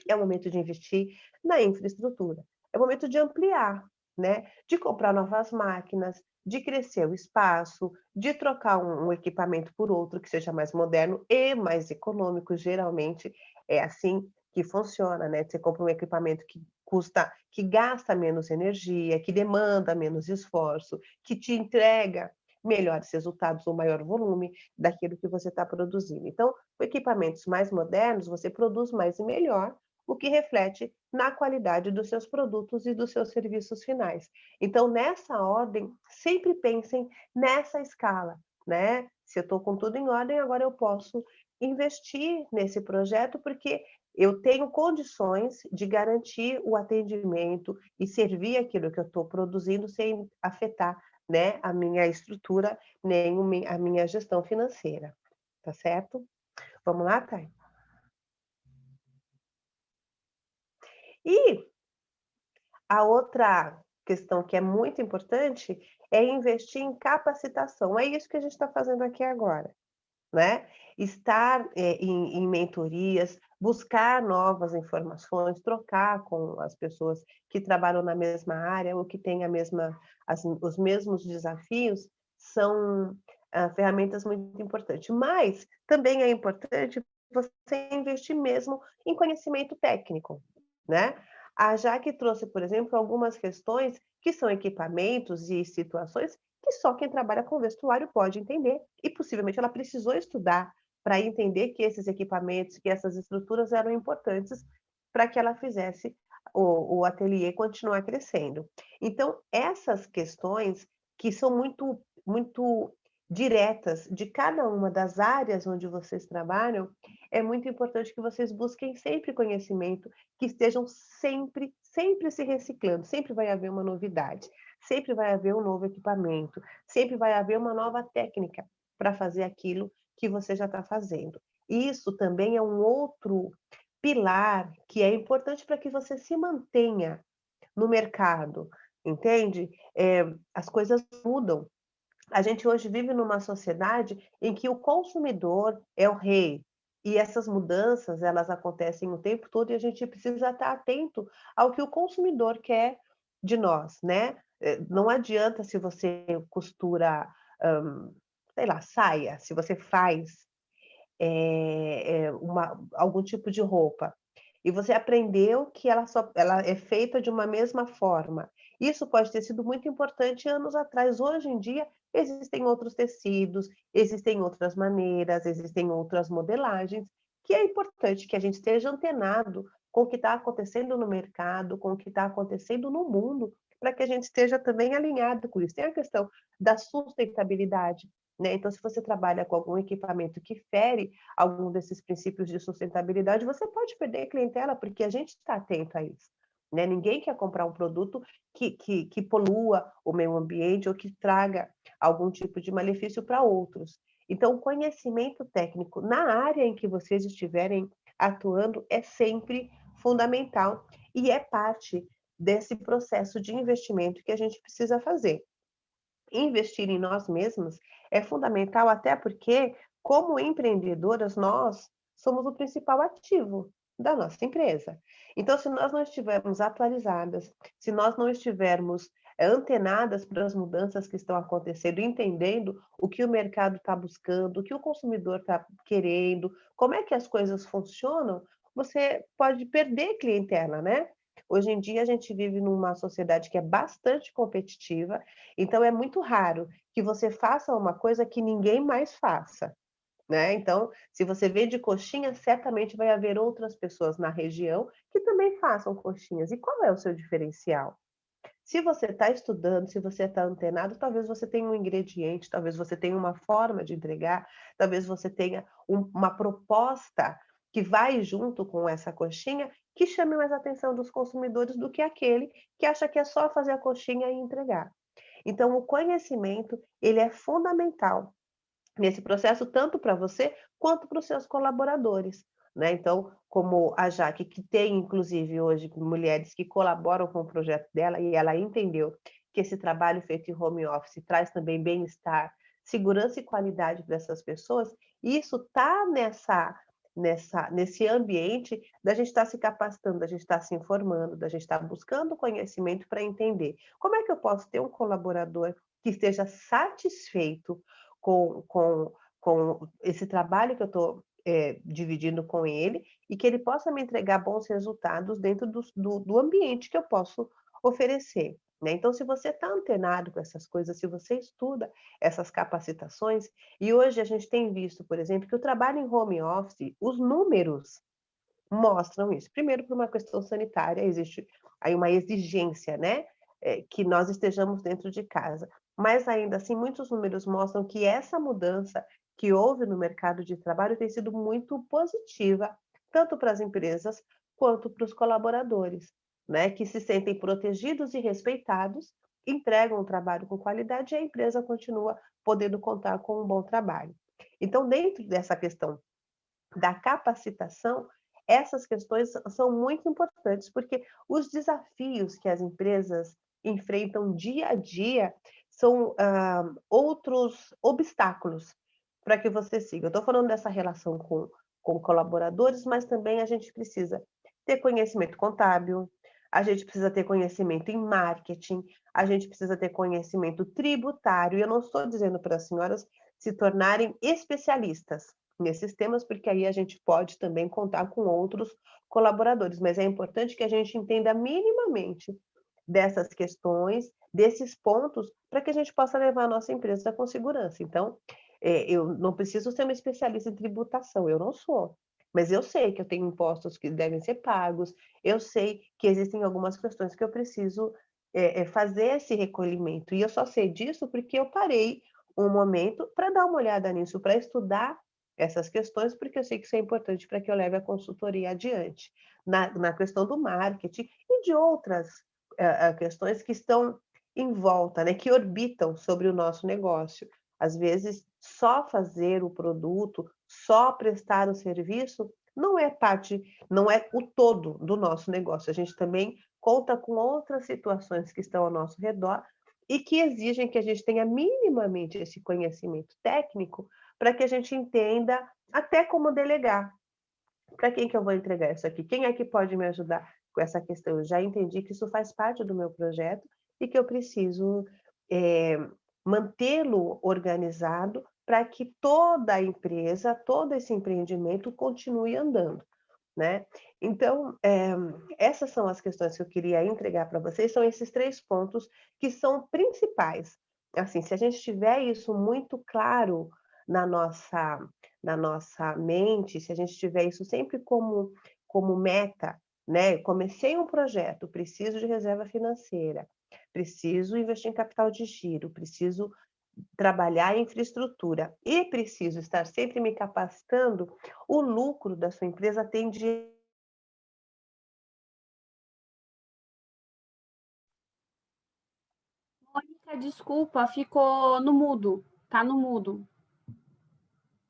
é o momento de investir na infraestrutura. É o momento de ampliar, né? De comprar novas máquinas, de crescer o espaço, de trocar um equipamento por outro que seja mais moderno e mais econômico. Geralmente é assim que funciona, né? Você compra um equipamento que gasta menos energia, que demanda menos esforço, que te entrega melhores resultados ou maior volume daquilo que você está produzindo. Então, com equipamentos mais modernos, você produz mais e melhor, o que reflete na qualidade dos seus produtos e dos seus serviços finais. Então, nessa ordem, sempre pensem nessa escala, né? Se eu estou com tudo em ordem, agora eu posso investir nesse projeto, porque eu tenho condições de garantir o atendimento e servir aquilo que eu estou produzindo sem afetar, né, a minha estrutura, nem a minha gestão financeira. Tá certo? Vamos lá, Thay? E a outra questão que é muito importante é investir em capacitação. É isso que a gente está fazendo aqui agora, né? Estar em mentorias, buscar novas informações, trocar com as pessoas que trabalham na mesma área ou que têm os mesmos desafios, são ferramentas muito importantes. Mas também é importante você investir mesmo em conhecimento técnico, né? A Jaque trouxe, por exemplo, algumas questões que são equipamentos e situações que só quem trabalha com vestuário pode entender, e possivelmente ela precisou estudar para entender que esses equipamentos, que essas estruturas eram importantes para que ela fizesse o ateliê continuar crescendo. Então, essas questões que são muito diretas de cada uma das áreas onde vocês trabalham, é muito importante que vocês busquem sempre conhecimento, que estejam sempre se reciclando, sempre vai haver uma novidade, sempre vai haver um novo equipamento, sempre vai haver uma nova técnica para fazer aquilo que você já está fazendo. Isso também é um outro pilar que é importante para que você se mantenha no mercado, entende? As coisas mudam. A gente hoje vive numa sociedade em que o consumidor é o rei, e essas mudanças, elas acontecem o tempo todo e a gente precisa estar atento ao que o consumidor quer de nós, né? Não adianta se você costura, sei lá, saia, se você faz algum tipo de roupa. E você aprendeu que ela é feita de uma mesma forma. Isso pode ter sido muito importante anos atrás. Hoje em dia, existem outros tecidos, existem outras maneiras, existem outras modelagens, que é importante que a gente esteja antenado com o que está acontecendo no mercado, com o que está acontecendo no mundo, para que a gente esteja também alinhado com isso. Tem a questão da sustentabilidade, né? Então, se você trabalha com algum equipamento que fere algum desses princípios de sustentabilidade, você pode perder clientela, porque a gente está atento a isso, né? Ninguém quer comprar um produto que polua o meio ambiente ou que traga algum tipo de malefício para outros. Então, o conhecimento técnico na área em que vocês estiverem atuando é sempre fundamental e é parte desse processo de investimento que a gente precisa fazer. Investir em nós mesmos é fundamental, até porque, como empreendedoras, nós somos o principal ativo da nossa empresa. Então, se nós não estivermos atualizadas, se nós não estivermos antenadas para as mudanças que estão acontecendo, entendendo o que o mercado está buscando, o que o consumidor está querendo, como é que as coisas funcionam, você pode perder clientela, né? Hoje em dia, a gente vive numa sociedade que é bastante competitiva, então é muito raro que você faça uma coisa que ninguém mais faça, né. Então, se você vende coxinha, certamente vai haver outras pessoas na região que também façam coxinhas. E qual é o seu diferencial? Se você está estudando, se você está antenado, talvez você tenha um ingrediente, talvez você tenha uma forma de entregar, talvez você tenha uma proposta que vai junto com essa coxinha, que chame mais a atenção dos consumidores do que aquele que acha que é só fazer a coxinha e entregar. Então, o conhecimento, ele é fundamental nesse processo, tanto para você quanto para os seus colaboradores, né. Então, como a Jaque, que tem inclusive hoje mulheres que colaboram com o projeto dela e ela entendeu que esse trabalho feito em home office traz também bem-estar, segurança e qualidade para essas pessoas, e isso está nesse ambiente da gente estar se capacitando, da gente estar se informando, da gente estar buscando conhecimento para entender como é que eu posso ter um colaborador que esteja satisfeito com esse trabalho que eu estou dividindo com ele e que ele possa me entregar bons resultados dentro do ambiente que eu posso oferecer, né. Então, se você está antenado com essas coisas, se você estuda essas capacitações, e hoje a gente tem visto, por exemplo, que o trabalho em home office, os números mostram isso. Primeiro, por uma questão sanitária, existe aí uma exigência, né, que nós estejamos dentro de casa. Mas ainda assim, muitos números mostram que essa mudança que houve no mercado de trabalho tem sido muito positiva, tanto para as empresas quanto para os colaboradores, né, que se sentem protegidos e respeitados, entregam um trabalho com qualidade e a empresa continua podendo contar com um bom trabalho. Então, dentro dessa questão da capacitação, essas questões são muito importantes, porque os desafios que as empresas enfrentam dia a dia são, outros obstáculos para que você siga. Eu estou falando dessa relação com colaboradores, mas também a gente precisa ter conhecimento contábil, a gente precisa ter conhecimento em marketing, a gente precisa ter conhecimento tributário, e eu não estou dizendo para as senhoras se tornarem especialistas nesses temas, porque aí a gente pode também contar com outros colaboradores, mas é importante que a gente entenda minimamente dessas questões, desses pontos, para que a gente possa levar a nossa empresa com segurança. Então, eu não preciso ser uma especialista em tributação, eu não sou, mas eu sei que eu tenho impostos que devem ser pagos, eu sei que existem algumas questões que eu preciso fazer esse recolhimento, e eu só sei disso porque eu parei um momento para dar uma olhada nisso, para estudar essas questões, porque eu sei que isso é importante para que eu leve a consultoria adiante, na questão do marketing e de outras questões que estão em volta, né, que orbitam sobre o nosso negócio. Às vezes, só fazer o produto, só prestar o serviço, não é o todo do nosso negócio. A gente também conta com outras situações que estão ao nosso redor e que exigem que a gente tenha minimamente esse conhecimento técnico para que a gente entenda até como delegar. Para quem que eu vou entregar isso aqui? Quem é que pode me ajudar com essa questão? Eu já entendi que isso faz parte do meu projeto e que eu preciso eh, mantê-lo organizado para que toda a empresa, todo esse empreendimento continue andando, né? Então, essas são as questões que eu queria entregar para vocês, são esses 3 pontos que são principais. Assim, se a gente tiver isso muito claro na nossa na nossa mente, se a gente tiver isso sempre como meta, né, comecei um projeto, preciso de reserva financeira, preciso investir em capital de giro, preciso trabalhar em infraestrutura e preciso estar sempre me capacitando, o lucro da sua empresa tende. Mônica, desculpa, ficou no mudo. Tá no mudo.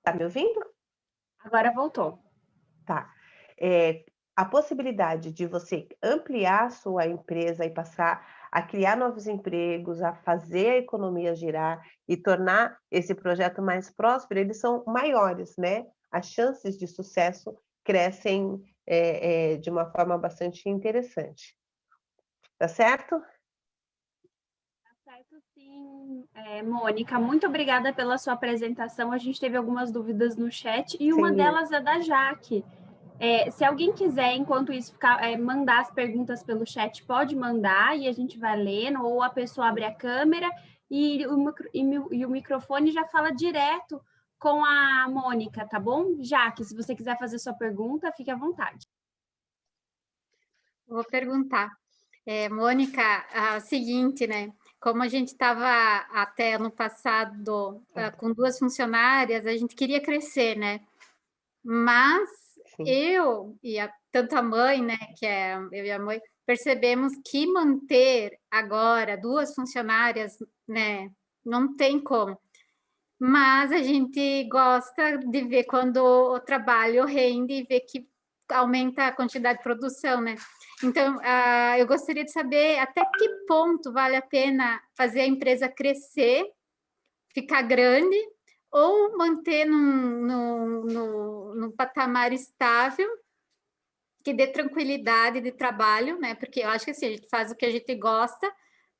Tá me ouvindo? Agora voltou. Tá. A possibilidade de você ampliar a sua empresa e passar a criar novos empregos, a fazer a economia girar e tornar esse projeto mais próspero, eles são maiores, né? As chances de sucesso crescem, de uma forma bastante interessante. Tá certo? Certo, sim. Mônica, muito obrigada pela sua apresentação. A gente teve algumas dúvidas no chat e uma Sim. delas é da Jaque. Se alguém quiser, enquanto isso, mandar as perguntas pelo chat, pode mandar e a gente vai lendo, ou a pessoa abre a câmera e o microfone já fala direto com a Mônica, tá bom? Jaque, se você quiser fazer sua pergunta, fique à vontade. Vou perguntar. Mônica, seguinte, né? Como a gente estava até ano passado com 2 funcionárias, a gente queria crescer, né? Mas Sim. eu e tanto a mãe, né, que é eu e a mãe, percebemos que manter agora 2 funcionárias, né, não tem como. Mas a gente gosta de ver quando o trabalho rende e ver que aumenta a quantidade de produção, né? Então, eu gostaria de saber até que ponto vale a pena fazer a empresa crescer, ficar grande, ou manter num patamar estável, que dê tranquilidade de trabalho, né? Porque eu acho que assim, a gente faz o que a gente gosta,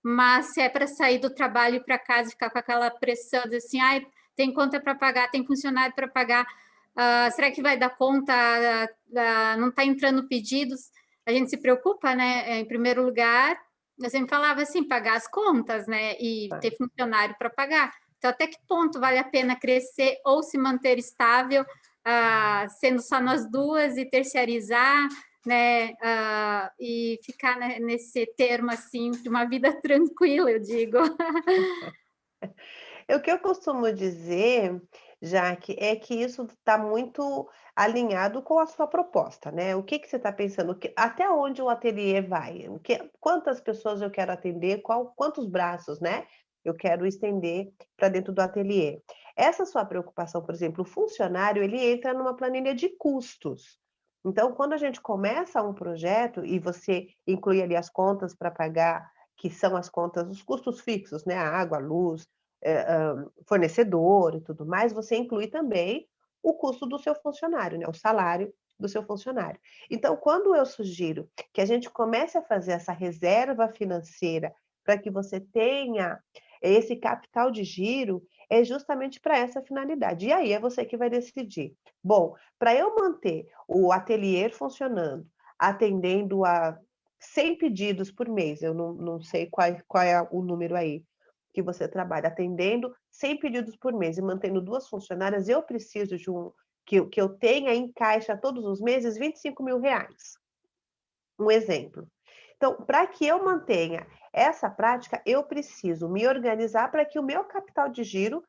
mas se é para sair do trabalho e para casa e ficar com aquela pressão de assim, ai, tem conta para pagar, tem funcionário para pagar, será que vai dar conta? Não está entrando pedidos? A gente se preocupa, né? Em primeiro lugar, eu sempre falava assim, pagar as contas, né? E ter funcionário para pagar. Então, até que ponto vale a pena crescer ou se manter estável, sendo só nós duas e terceirizar, né? E ficar nesse termo assim de uma vida tranquila, eu digo. O que eu costumo dizer, Jaque, é que isso está muito alinhado com a sua proposta, né? O que você está pensando? Até onde o ateliê vai? Quantas pessoas eu quero atender? Quantos braços, né? Eu quero estender para dentro do ateliê. Essa sua preocupação, por exemplo, o funcionário, ele entra numa planilha de custos. Então, quando a gente começa um projeto e você inclui ali as contas para pagar, que são as contas, os custos fixos, né? A água, a luz, fornecedor e tudo mais, você inclui também o custo do seu funcionário, né, o salário do seu funcionário. Então, quando eu sugiro que a gente comece a fazer essa reserva financeira para que você tenha esse capital de giro, é justamente para essa finalidade. E aí é você que vai decidir. Bom, para eu manter o ateliê funcionando, atendendo a 100 pedidos por mês, eu não sei qual é o número aí, que você trabalha atendendo 100 pedidos por mês e mantendo 2 funcionárias, eu preciso que eu tenha em caixa todos os meses R$ 25.000. Um exemplo. Então, para que eu mantenha essa prática, eu preciso me organizar para que o meu capital de giro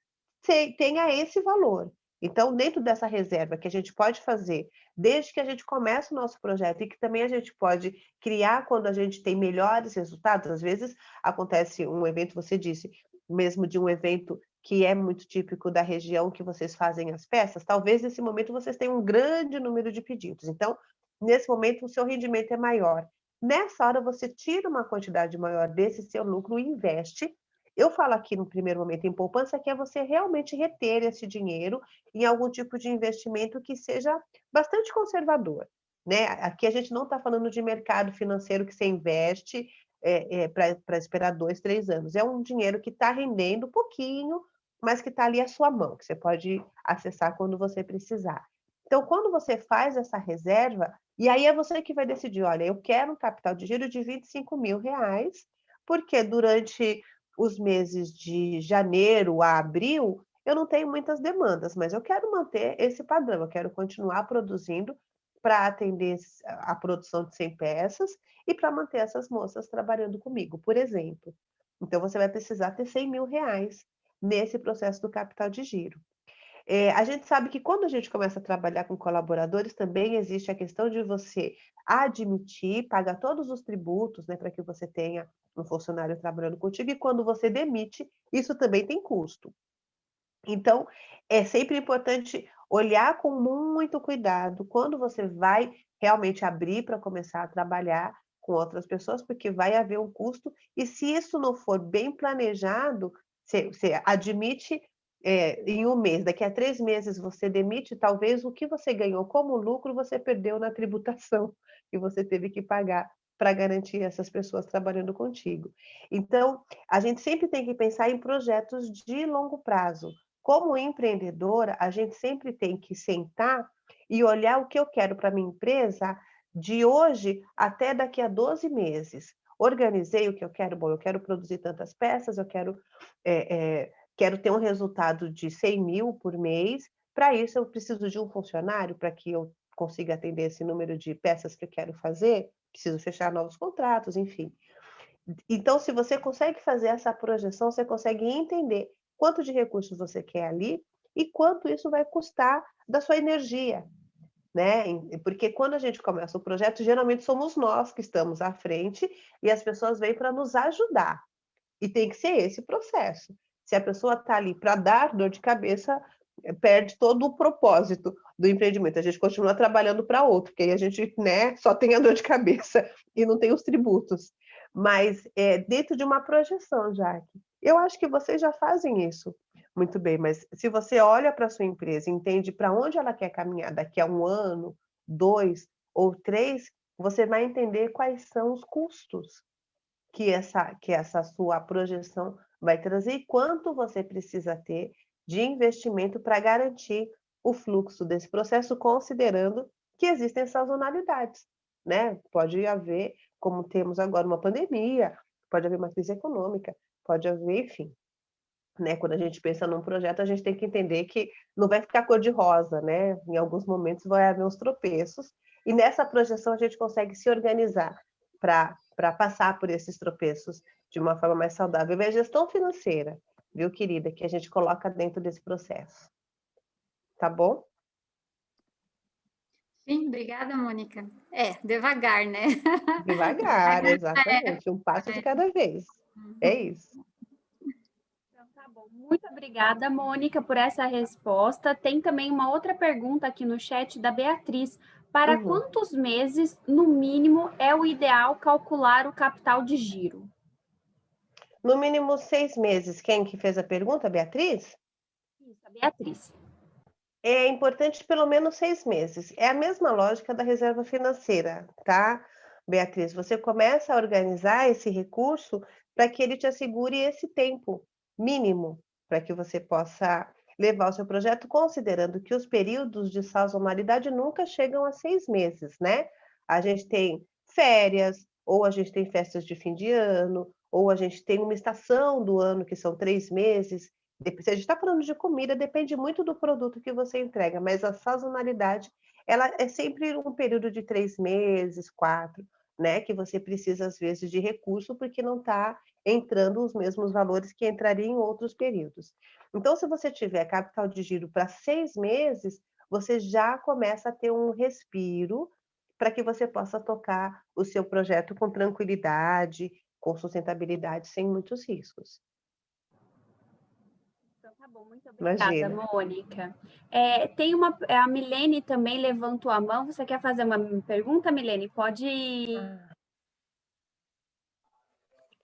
tenha esse valor. Então, dentro dessa reserva que a gente pode fazer, desde que a gente comece o nosso projeto e que também a gente pode criar quando a gente tem melhores resultados, às vezes acontece um evento, você disse, mesmo de um evento que é muito típico da região que vocês fazem as peças, talvez nesse momento vocês tenham um grande número de pedidos. Então, nesse momento, o seu rendimento é maior. Nessa hora, você tira uma quantidade maior desse seu lucro e investe. Eu falo aqui no primeiro momento em poupança, que é você realmente reter esse dinheiro em algum tipo de investimento que seja bastante conservador, né? Aqui a gente não está falando de mercado financeiro que você investe para esperar 2, 3 anos. É um dinheiro que está rendendo pouquinho, mas que está ali à sua mão, que você pode acessar quando você precisar. Então, quando você faz essa reserva, e aí é você que vai decidir, olha, eu quero um capital de giro de R$ 25.000, porque durante os meses de janeiro a abril, eu não tenho muitas demandas, mas eu quero manter esse padrão, eu quero continuar produzindo para atender a produção de 100 peças e para manter essas moças trabalhando comigo, por exemplo. Então, você vai precisar ter R$ 100.000 nesse processo do capital de giro. A gente sabe que quando a gente começa a trabalhar com colaboradores, também existe a questão de você admitir, pagar todos os tributos, né, para que você tenha um funcionário trabalhando contigo, e quando você demite, isso também tem custo. Então, é sempre importante olhar com muito cuidado quando você vai realmente abrir para começar a trabalhar com outras pessoas, porque vai haver um custo, e se isso não for bem planejado, você admite, em um mês, daqui a 3 meses você demite, talvez o que você ganhou como lucro, você perdeu na tributação, e você teve que pagar para garantir essas pessoas trabalhando contigo. Então, a gente sempre tem que pensar em projetos de longo prazo. Como empreendedora, a gente sempre tem que sentar e olhar o que eu quero para minha empresa de hoje até daqui a 12 meses. Organizei o que eu quero, bom, eu quero produzir tantas peças, eu quero ter um resultado de 100.000 por mês. Para isso, eu preciso de um funcionário para que eu consiga atender esse número de peças que eu quero fazer, preciso fechar novos contratos, enfim. Então, se você consegue fazer essa projeção, você consegue entender quanto de recursos você quer ali e quanto isso vai custar da sua energia, né? Porque quando a gente começa o projeto, geralmente somos nós que estamos à frente e as pessoas vêm para nos ajudar. E tem que ser esse processo. Se a pessoa está ali para dar dor de cabeça, perde todo o propósito do empreendimento. A gente continua trabalhando para outro, porque aí a gente, né, só tem a dor de cabeça e não tem os tributos. Mas dentro de uma projeção, Jaque. Eu acho que vocês já fazem isso muito bem, mas se você olha para a sua empresa e entende para onde ela quer caminhar daqui a 1 ano, 2 ou 3, você vai entender quais são os custos que essa sua projeção vai trazer e quanto você precisa ter de investimento para garantir o fluxo desse processo, considerando que existem sazonalidades, né? Pode haver, como temos agora, uma pandemia, pode haver uma crise econômica, pode haver, enfim, né? Quando a gente pensa num projeto, a gente tem que entender que não vai ficar cor-de-rosa, né? Em alguns momentos vai haver uns tropeços, e nessa projeção a gente consegue se organizar para passar por esses tropeços de uma forma mais saudável. E a gestão financeira, viu, querida, que a gente coloca dentro desse processo. Tá bom? Sim, obrigada, Mônica. Devagar, né? Devagar, exatamente. Um passo de cada vez. É isso. Então, tá bom. Muito obrigada, Mônica, por essa resposta. Tem também uma outra pergunta aqui no chat da Beatriz. Para quantos meses, no mínimo, é o ideal calcular o capital de giro? No mínimo 6 meses. Quem que fez a pergunta, Beatriz? Isso, a Beatriz. É importante pelo menos 6 meses. É a mesma lógica da reserva financeira, tá, Beatriz? Você começa a organizar esse recurso para que ele te assegure esse tempo mínimo, para que você possa levar o seu projeto, considerando que os períodos de sazonalidade nunca chegam a 6 meses, né? A gente tem férias, ou a gente tem festas de fim de ano, ou a gente tem uma estação do ano que são 3 meses. Se a gente está falando de comida, depende muito do produto que você entrega, mas a sazonalidade, ela é sempre um período de 3 meses, 4, né, que você precisa, às vezes, de recurso, porque não está entrando os mesmos valores que entraria em outros períodos. Então, se você tiver capital de giro para 6 meses, você já começa a ter um respiro para que você possa tocar o seu projeto com tranquilidade, com sustentabilidade, sem muitos riscos. Então tá bom, muito obrigada, Imagina. Mônica. Tem a Milene também levantou a mão. Você quer fazer uma pergunta, Milene? Pode.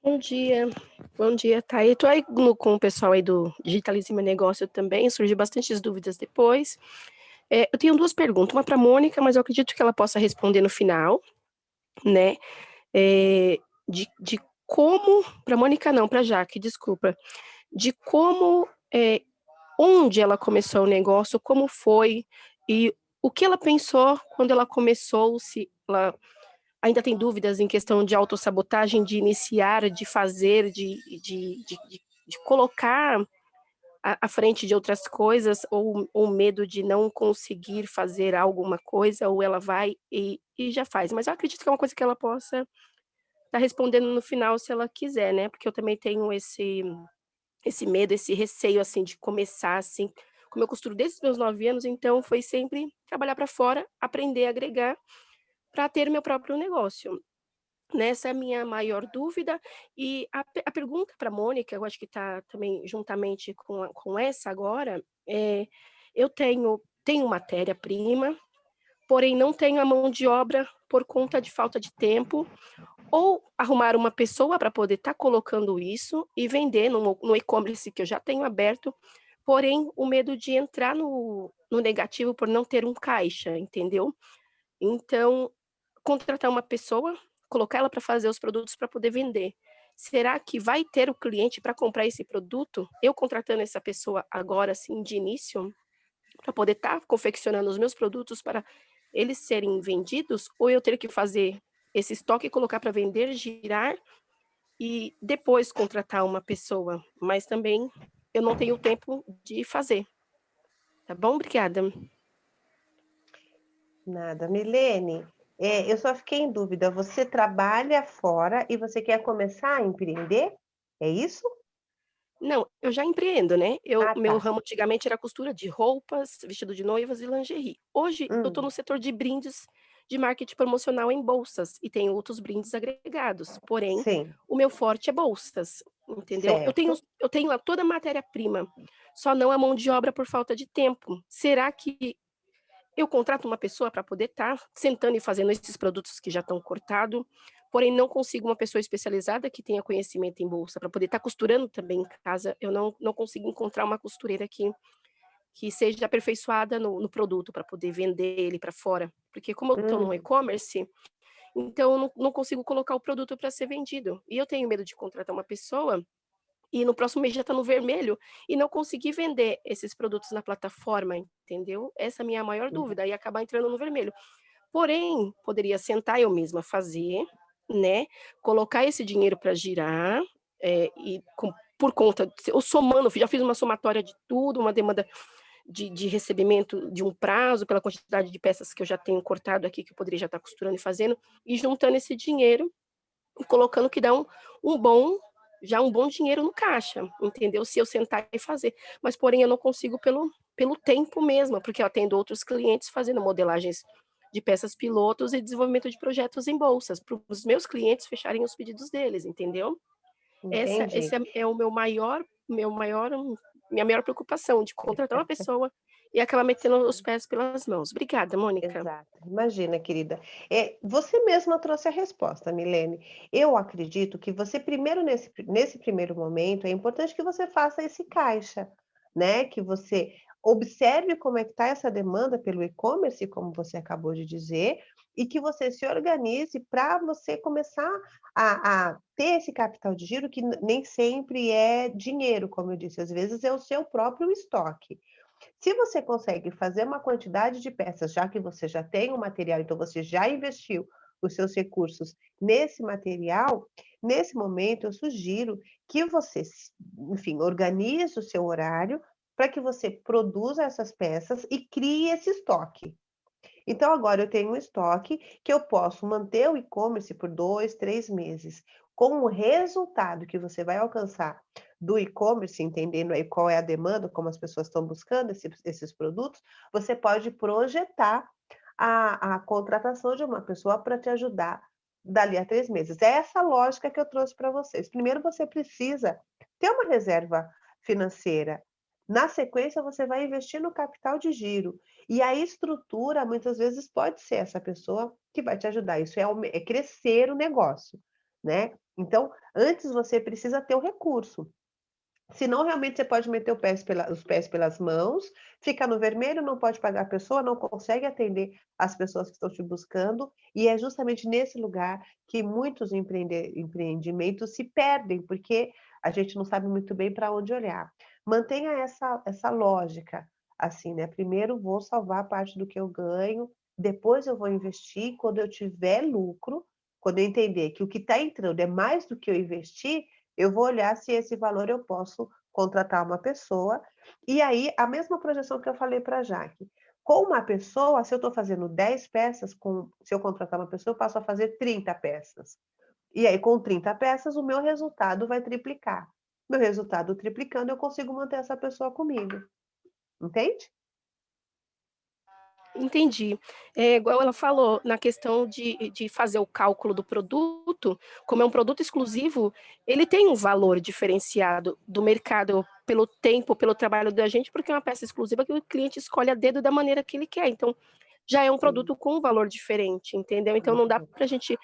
Bom dia, tá? Eu tô aí com o pessoal aí do Digitalize Meu Negócio também, surgiu bastantes dúvidas depois. Eu tenho duas perguntas, uma para a Mônica, mas eu acredito que ela possa responder no final, né? De como, para a Mônica não, para a Jaque, desculpa, de como, onde ela começou o negócio, como foi, e o que ela pensou quando ela começou, se ela ainda tem dúvidas em questão de autossabotagem, de iniciar, de fazer, de colocar à frente de outras coisas, ou medo de não conseguir fazer alguma coisa, ou ela vai e já faz. Mas eu acredito que é uma coisa que ela possa estar respondendo no final, se ela quiser, né? Porque eu também tenho esse medo, esse receio, assim, de começar, assim, como eu costuro desde os meus 9 anos, então foi sempre trabalhar para fora, aprender a agregar, para ter meu próprio negócio. Nessa é a minha maior dúvida. E a pergunta para a Mônica, eu acho que está também juntamente com essa agora, eu tenho matéria-prima, porém não tenho a mão de obra por conta de falta de tempo, ou arrumar uma pessoa para poder estar colocando isso e vender no e-commerce que eu já tenho aberto, porém o medo de entrar no negativo por não ter um caixa, entendeu? Então, contratar uma pessoa, colocar ela para fazer os produtos para poder vender. Será que vai ter o cliente para comprar esse produto? Eu contratando essa pessoa agora, assim, de início, para poder estar confeccionando os meus produtos para eles serem vendidos, ou eu ter que fazer esse estoque e colocar para vender, girar e depois contratar uma pessoa, mas também eu não tenho tempo de fazer. Tá bom? Obrigada. Nada. Milene, eu só fiquei em dúvida, você trabalha fora e você quer começar a empreender? É isso? Não, eu já empreendo, né. Ah, Meu tá. ramo antigamente era costura de roupas, vestido de noivas e lingerie. Hoje eu estou no Hum, setor de brindes, de marketing promocional em bolsas e tenho outros brindes agregados, porém sim, o meu forte é bolsas, entendeu. certo. Eu tenho lá toda a matéria-prima, só não a mão de obra por falta de tempo. Será que eu contrato uma pessoa para poder estar sentando e fazendo esses produtos que já estão cortado, porém não consigo uma pessoa especializada que tenha conhecimento em bolsa para poder estar costurando também em casa. Eu não consigo encontrar uma costureira que seja aperfeiçoada no produto para poder vender ele para fora, porque como eu estou no Hum, e-commerce, então eu não consigo colocar o produto para ser vendido. E eu tenho medo de contratar uma pessoa e no próximo mês já está no vermelho e não conseguir vender esses produtos na plataforma, entendeu? Essa é a minha maior uhum. dúvida, e acabar entrando no vermelho. Porém, poderia sentar eu mesma fazer, né, colocar esse dinheiro para girar, por conta eu somando, já fiz uma somatória de tudo, uma demanda de recebimento de um prazo, pela quantidade de peças que eu já tenho cortado aqui, que eu poderia já estar costurando e fazendo, e juntando esse dinheiro e colocando que dá um bom um bom dinheiro no caixa, entendeu? Se eu sentar e fazer. Mas, porém, eu não consigo pelo tempo mesmo, porque eu atendo outros clientes fazendo modelagens de peças pilotos e desenvolvimento de projetos em bolsas, para os meus clientes fecharem os pedidos deles, entendeu? Esse Entendi. é o minha maior preocupação, de contratar uma pessoa e acabar metendo os pés pelas mãos. Obrigada, Mônica. Exato. Imagina, querida. Você mesma trouxe a resposta, Milene. Eu acredito que você primeiro nesse primeiro momento, é importante que você faça esse caixa, né, que você observe como é que está essa demanda pelo e-commerce, como você acabou de dizer, e que você se organize para você começar a ter esse capital de giro que nem sempre é dinheiro, como eu disse, às vezes é o seu próprio estoque. Se você consegue fazer uma quantidade de peças, já que você já tem o material, então você já investiu os seus recursos nesse material, Nesse momento, eu sugiro que você, enfim, organize o seu horário para que você produza essas peças e crie esse estoque. Então, agora eu tenho um estoque que eu posso manter o e-commerce por 2, 3 meses. Com o resultado que você vai alcançar do e-commerce, entendendo aí qual é a demanda, como as pessoas estão buscando esses produtos, você pode projetar a contratação de uma pessoa para te ajudar dali a 3 meses. É essa lógica que eu trouxe para vocês. Primeiro, você precisa ter uma reserva financeira. Na sequência, você vai investir no capital de giro. E a estrutura, muitas vezes, pode ser essa pessoa que vai te ajudar. Isso é crescer o negócio, né? Então, antes você precisa ter o recurso. Senão, realmente, você pode meter os pés pelas mãos, fica no vermelho, não pode pagar a pessoa, não consegue atender as pessoas que estão te buscando, e é justamente nesse lugar que muitos empreendimentos se perdem, porque a gente não sabe muito bem para onde olhar. Mantenha essa lógica, assim, né? Primeiro vou salvar a parte do que eu ganho, depois eu vou investir, quando eu tiver lucro, quando eu entender que o que está entrando é mais do que eu investi, eu vou olhar se esse valor eu posso contratar uma pessoa, e aí a mesma projeção que eu falei para a Jaque. Com uma pessoa, se eu estou fazendo 10 peças, se eu contratar uma pessoa, eu passo a fazer 30 peças. E aí, com 30 peças, o meu resultado vai triplicar. Meu resultado triplicando, eu consigo manter essa pessoa comigo. Entende? Entendi. É igual ela falou, na questão de fazer o cálculo do produto, como é um produto exclusivo, ele tem um valor diferenciado do mercado pelo tempo, pelo trabalho da gente, porque é uma peça exclusiva que o cliente escolhe a dedo da maneira que ele quer. Então, já é um Sim. produto com um valor diferente, entendeu? Então não dá pra gente,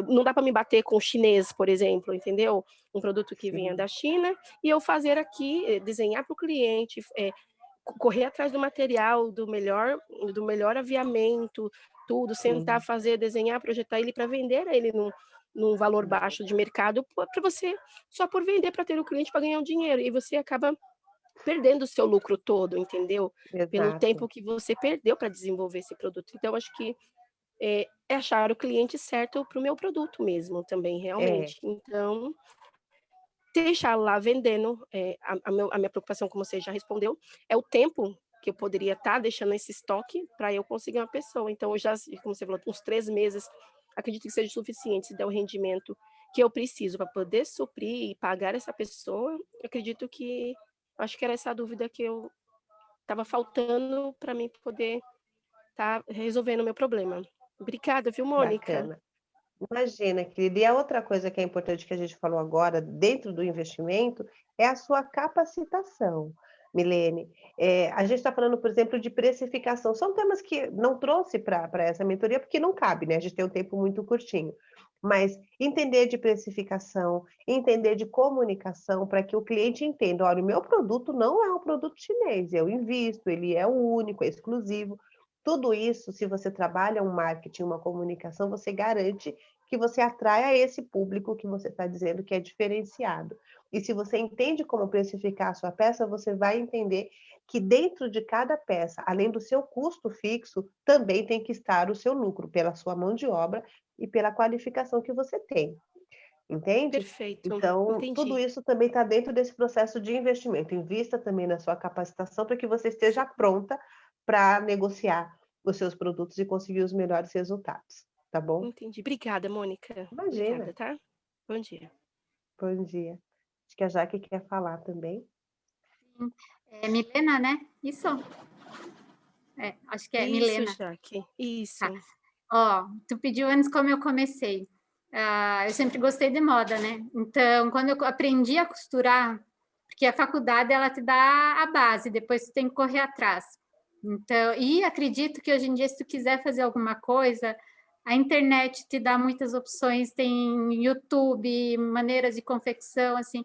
não dá para me bater com o chinês, por exemplo, entendeu? Um produto que venha Sim. da China e eu fazer aqui, desenhar para o cliente, correr atrás do material, do melhor aviamento, tudo, sentar, Sim. fazer, desenhar, projetar ele para vender ele num valor Sim. baixo de mercado, para você, só por vender, para ter o cliente, para ganhar um dinheiro, e você acaba perdendo o seu lucro todo, entendeu? Pelo tempo Exato. que você perdeu para desenvolver esse produto. Então, acho que é achar o cliente certo para o meu produto mesmo também, É, realmente. Então, deixar lá vendendo, a minha preocupação, como você já respondeu, é o tempo que eu poderia estar deixando esse estoque para eu conseguir uma pessoa. Então, eu já, como você falou, uns 3 meses, acredito que seja suficiente se der o rendimento que eu preciso para poder suprir e pagar essa pessoa. Eu acredito que, acho que era essa a dúvida que eu estava faltando para mim poder estar resolvendo o meu problema. Obrigada, viu, Mônica? bacana. Imagina, querida. E a outra coisa que é importante que a gente falou agora, dentro do investimento, é a sua capacitação, Milene. A gente está falando, por exemplo, de precificação. São temas que não trouxe para essa mentoria, porque não cabe, né? A gente tem um tempo muito curtinho. Mas entender de precificação, entender de comunicação, para que o cliente entenda: olha, o meu produto não é um produto chinês, eu invisto, ele é único, é exclusivo. Tudo isso, se você trabalha um marketing, uma comunicação, você garante que você atraia esse público que você está dizendo que é diferenciado. E se você entende como precificar a sua peça, você vai entender que dentro de cada peça, além do seu custo fixo, também tem que estar o seu lucro, pela sua mão de obra e pela qualificação que você tem, entende? Perfeito, Então, tudo entendi. isso também está dentro desse processo de investimento. Invista também na sua capacitação para que você esteja pronta para negociar os seus produtos e conseguir os melhores resultados, tá bom? Entendi. Obrigada, Mônica. Obrigada, Imagina. tá? Bom dia. Bom dia. Acho que a Jaque quer falar também. É Milena, né? Isso? Acho que é Isso, Milena. Jaque. Isso. Tá. Ó, tu pediu antes como eu comecei. Eu sempre gostei de moda, né? Então, quando eu aprendi a costurar, porque a faculdade ela te dá a base, depois tu tem que correr atrás. Então, e acredito que hoje em dia, se tu quiser fazer alguma coisa, a internet te dá muitas opções, tem YouTube, maneiras de confecção, assim,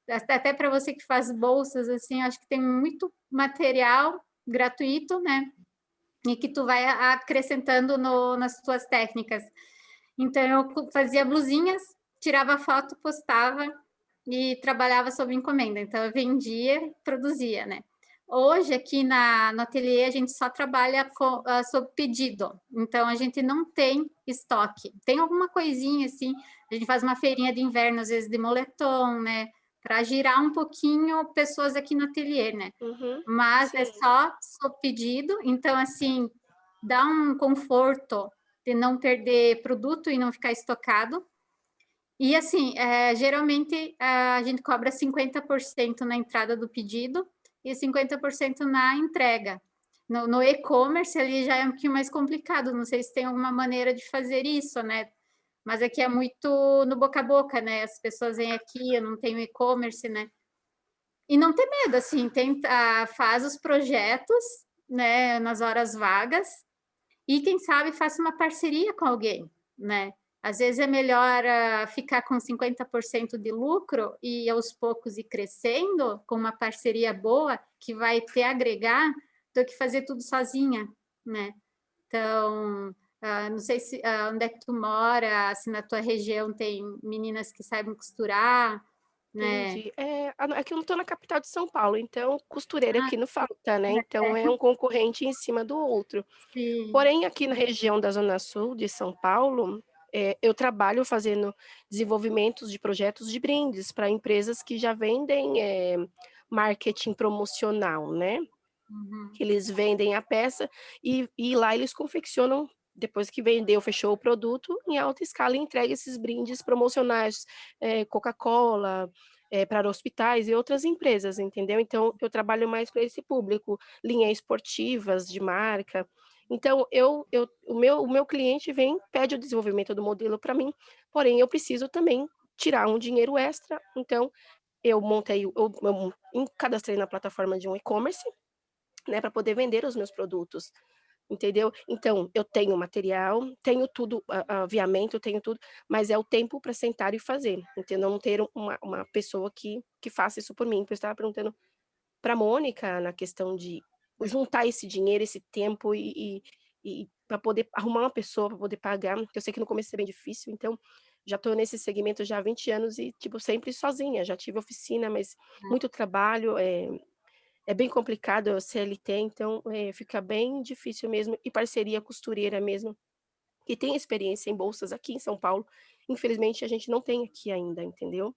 até para você que faz bolsas, assim, acho que tem muito material gratuito, né? E que tu vai acrescentando nas tuas técnicas. Então, eu fazia blusinhas, tirava foto, postava e trabalhava sob encomenda. Então, eu vendia, produzia, né? Hoje, aqui no ateliê, a gente só trabalha sob pedido. Então, a gente não tem estoque. Tem alguma coisinha, assim, a gente faz uma feirinha de inverno, às vezes de moletom, né? Para girar um pouquinho pessoas aqui no ateliê, né? Mas é Sim. só sob pedido. Então, assim, dá um conforto de não perder produto e não ficar estocado. E, assim, geralmente a gente cobra 50% na entrada do pedido e 50% na entrega. No e-commerce ali já é um pouquinho mais complicado, não sei se tem alguma maneira de fazer isso, né? Mas aqui é muito no boca a boca, né? As pessoas vêm aqui, eu não tenho e-commerce, né? E não ter medo, assim, tenta, faz os projetos, né, nas horas vagas e quem sabe faça uma parceria com alguém, né? Às vezes é melhor ficar com 50% de lucro e aos poucos ir crescendo com uma parceria boa que vai te agregar do que fazer tudo sozinha, né? Então, não sei se onde é que tu mora, se na tua região tem meninas que saibam costurar, né? Entendi. É que eu não estou na capital de São Paulo, então costureira Ah, aqui não falta, né? Então é um concorrente em cima do outro. sim. Porém, aqui na região da Zona Sul de São Paulo, eu trabalho fazendo desenvolvimentos de projetos de brindes para empresas que já vendem marketing promocional, né? Uhum. Que eles vendem a peça e lá eles confeccionam, depois que vendeu, fechou o produto, em alta escala e entrega esses brindes promocionais, Coca-Cola, para hospitais e outras empresas, entendeu? Então, eu trabalho mais para esse público, linhas esportivas de marca. Então, o meu cliente vem, pede o desenvolvimento do modelo para mim, porém, eu preciso também tirar um dinheiro extra, então, eu cadastrei na plataforma de um e-commerce, né, para poder vender os meus produtos, entendeu? Então, eu tenho material, tenho tudo, aviamento, tenho tudo, mas é o tempo para sentar e fazer, entendeu? Não ter uma pessoa que faça isso por mim. Eu estava perguntando para a Mônica na questão de juntar esse dinheiro, esse tempo e para poder arrumar uma pessoa para poder pagar, que eu sei que no começo é bem difícil, então já estou nesse segmento já há 20 anos e, tipo, sempre sozinha. Já tive oficina, mas muito trabalho, é bem complicado a CLT, então fica bem difícil mesmo. E parceria costureira mesmo, que tem experiência em bolsas aqui em São Paulo, infelizmente a gente não tem aqui ainda, entendeu?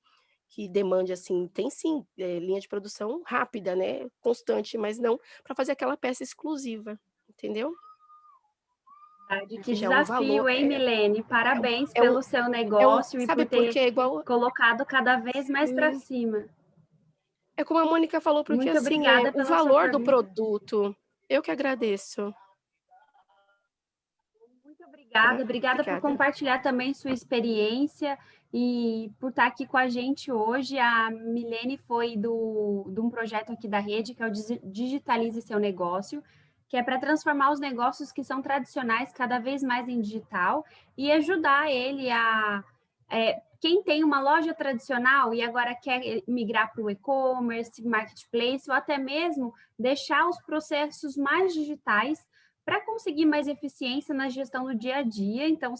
Que demande assim, tem sim, linha de produção rápida, né? Constante, mas não para fazer aquela peça exclusiva, entendeu? Que Já é um desafio, valor, hein, Milene? é um, Parabéns é um, pelo seu negócio e sabe por por ter quê? É igual, colocado cada vez mais para sim, cima. é como a Mônica falou, porque Muito assim, obrigada o pela sua valor do pergunta. produto, eu que agradeço. Muito obrigada, obrigada por Obrigada. compartilhar também sua experiência e por estar aqui com a gente hoje. A Milene foi de um projeto aqui da rede, que é o Digitalize Seu Negócio, que é para transformar os negócios que são tradicionais cada vez mais em digital e ajudar ele quem tem uma loja tradicional e agora quer migrar para o e-commerce, marketplace, ou até mesmo deixar os processos mais digitais para conseguir mais eficiência na gestão do dia a dia. Então,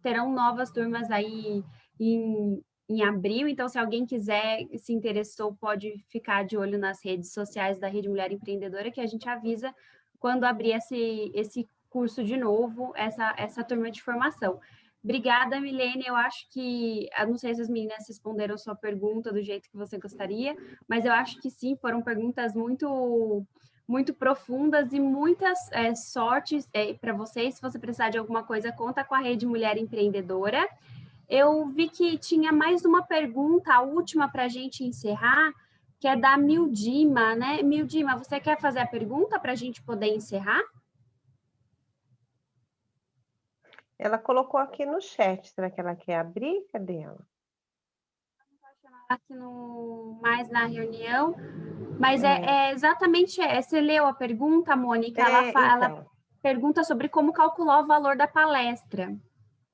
terão novas turmas aí em abril. Então, se alguém quiser, se interessou, pode ficar de olho nas redes sociais da Rede Mulher Empreendedora, que a gente avisa quando abrir esse curso de novo, essa turma de formação. Obrigada, Milene. Eu acho que, eu não sei se as meninas responderam sua pergunta do jeito que você gostaria, mas eu acho que sim, foram perguntas muito profundas e muitas sortes para vocês. Se você precisar de alguma coisa, conta com a Rede Mulher Empreendedora. Eu vi que tinha mais uma pergunta, a última para a gente encerrar, que é da Mildima, né? Mildima, você quer fazer a pergunta para a gente poder encerrar? Ela colocou aqui no chat. Será que ela quer abrir? Cadê ela? Aqui mais na reunião, mas é exatamente você leu a pergunta, Mônica? Ela Então, pergunta sobre como calcular o valor da palestra.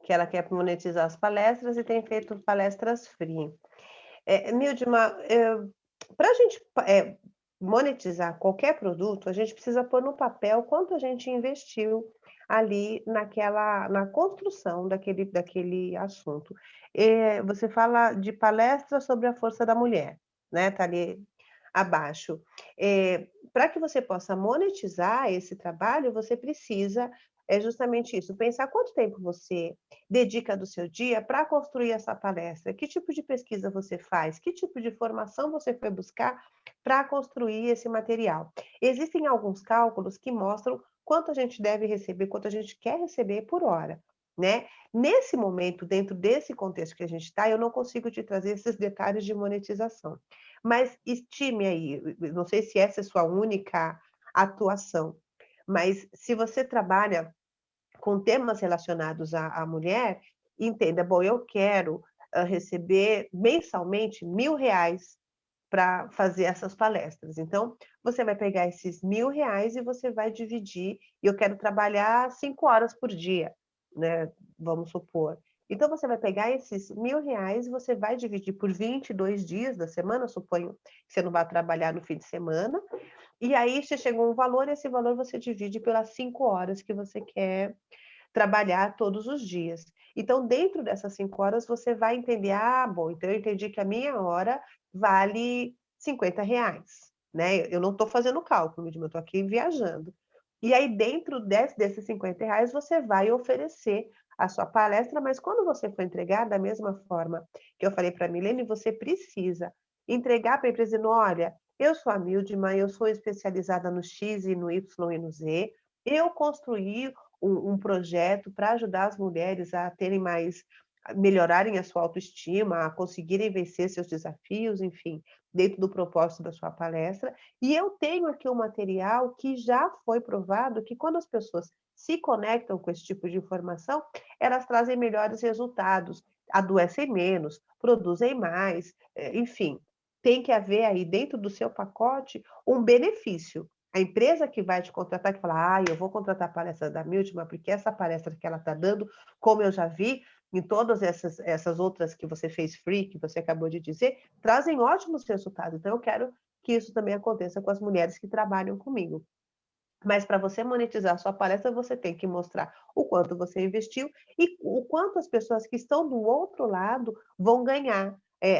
que ela quer monetizar as palestras e tem feito palestras free. Mildima, para a gente monetizar qualquer produto, a gente precisa pôr no papel quanto a gente investiu ali na construção daquele assunto. Você fala de palestra sobre a força da mulher, né? Está ali abaixo. para que você possa monetizar esse trabalho, você precisa, é justamente isso, pensar quanto tempo você dedica do seu dia para construir essa palestra, que tipo de pesquisa você faz, que tipo de formação você foi buscar para construir esse material. Existem alguns cálculos que mostram quanto a gente deve receber, quanto a gente quer receber por hora, né? Nesse momento, dentro desse contexto que a gente está, eu não consigo te trazer esses detalhes de monetização. Mas estime aí, não sei se essa é a sua única atuação, mas se você trabalha com temas relacionados à mulher, entenda, bom, eu quero receber mensalmente R$ 1.000 para fazer essas palestras. Então, você vai pegar esses R$ 1.000 e você vai dividir, e eu quero trabalhar 5 horas por dia, né? Vamos supor. Então, você vai pegar esses R$ 1.000 e você vai dividir por 22 dias da semana, suponho que você não vai trabalhar no fim de semana, e aí você chegou a um valor, e esse valor você divide pelas 5 horas que você quer trabalhar todos os dias. Então, dentro dessas 5 horas, você vai entender, bom, então eu entendi que a minha hora vale R$ 50, né? Eu não estou fazendo cálculo, eu estou aqui viajando. E aí, dentro desses R$ 50, você vai oferecer a sua palestra, mas quando você for entregar, da mesma forma que eu falei para a Milene, você precisa entregar para a empresa dizendo, olha, eu sou a Mildma, eu sou especializada no X e no Y e no Z, eu construí um projeto para ajudar as mulheres a terem mais, a melhorarem a sua autoestima, a conseguirem vencer seus desafios, enfim, dentro do propósito da sua palestra. E eu tenho aqui um material que já foi provado que quando as pessoas se conectam com esse tipo de informação, elas trazem melhores resultados, adoecem menos, produzem mais, enfim, tem que haver aí dentro do seu pacote um benefício. A empresa que vai te contratar, que fala, eu vou contratar a palestra da Mildma, porque essa palestra que ela está dando, como eu já vi em todas essas outras que você fez free, que você acabou de dizer, trazem ótimos resultados. Então, eu quero que isso também aconteça com as mulheres que trabalham comigo. Mas para você monetizar a sua palestra, você tem que mostrar o quanto você investiu e o quanto as pessoas que estão do outro lado vão ganhar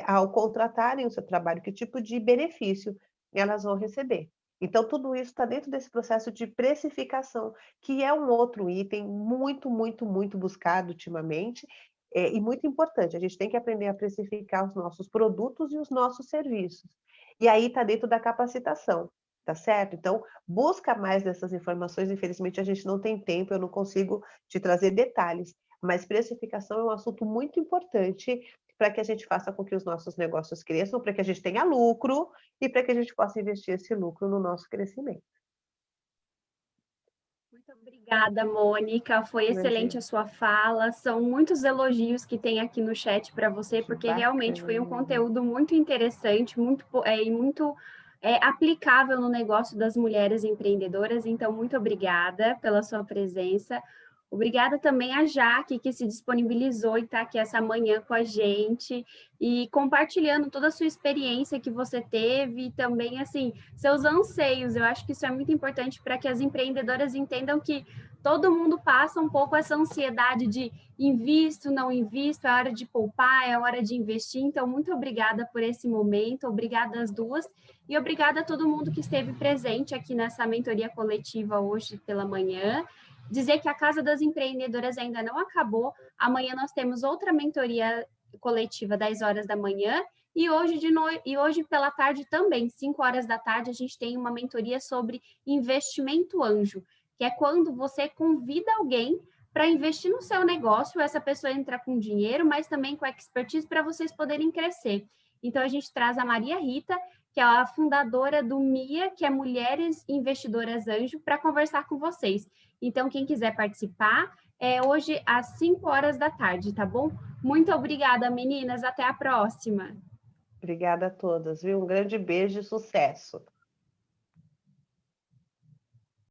ao contratarem o seu trabalho, que tipo de benefício elas vão receber. Então, tudo isso está dentro desse processo de precificação, que é um outro item muito, muito, muito buscado ultimamente, e muito importante. A gente tem que aprender a precificar os nossos produtos e os nossos serviços. E aí está dentro da capacitação, tá certo? Então, busca mais dessas informações. Infelizmente, a gente não tem tempo, eu não consigo te trazer detalhes, mas precificação é um assunto muito importante para que a gente faça com que os nossos negócios cresçam, para que a gente tenha lucro e para que a gente possa investir esse lucro no nosso crescimento. Muito obrigada, Mônica. Foi excelente a sua fala. São muitos elogios que tem aqui no chat para você, porque realmente foi um conteúdo muito interessante, muito aplicável no negócio das mulheres empreendedoras. Então, muito obrigada pela sua presença. Obrigada também a Jaque, que se disponibilizou e está aqui essa manhã com a gente e compartilhando toda a sua experiência que você teve e também, assim, seus anseios. Eu acho que isso é muito importante para que as empreendedoras entendam que todo mundo passa um pouco essa ansiedade de invisto, não invisto, é hora de poupar, é hora de investir. Então, muito obrigada por esse momento, obrigada às duas e obrigada a todo mundo que esteve presente aqui nessa mentoria coletiva hoje pela manhã. Dizer que a Casa das Empreendedoras ainda não acabou. Amanhã nós temos outra mentoria coletiva, 10 horas da manhã. E hoje pela tarde também, 5 horas da tarde, a gente tem uma mentoria sobre investimento anjo, que é quando você convida alguém para investir no seu negócio, essa pessoa entra com dinheiro, mas também com expertise para vocês poderem crescer. Então, a gente traz a Maria Rita, que é a fundadora do MIA, que é Mulheres Investidoras Anjo, para conversar com vocês. Então, quem quiser participar, é hoje às 5 horas da tarde, tá bom? Muito obrigada, meninas. Até a próxima. Obrigada a todas, viu? Um grande beijo e sucesso.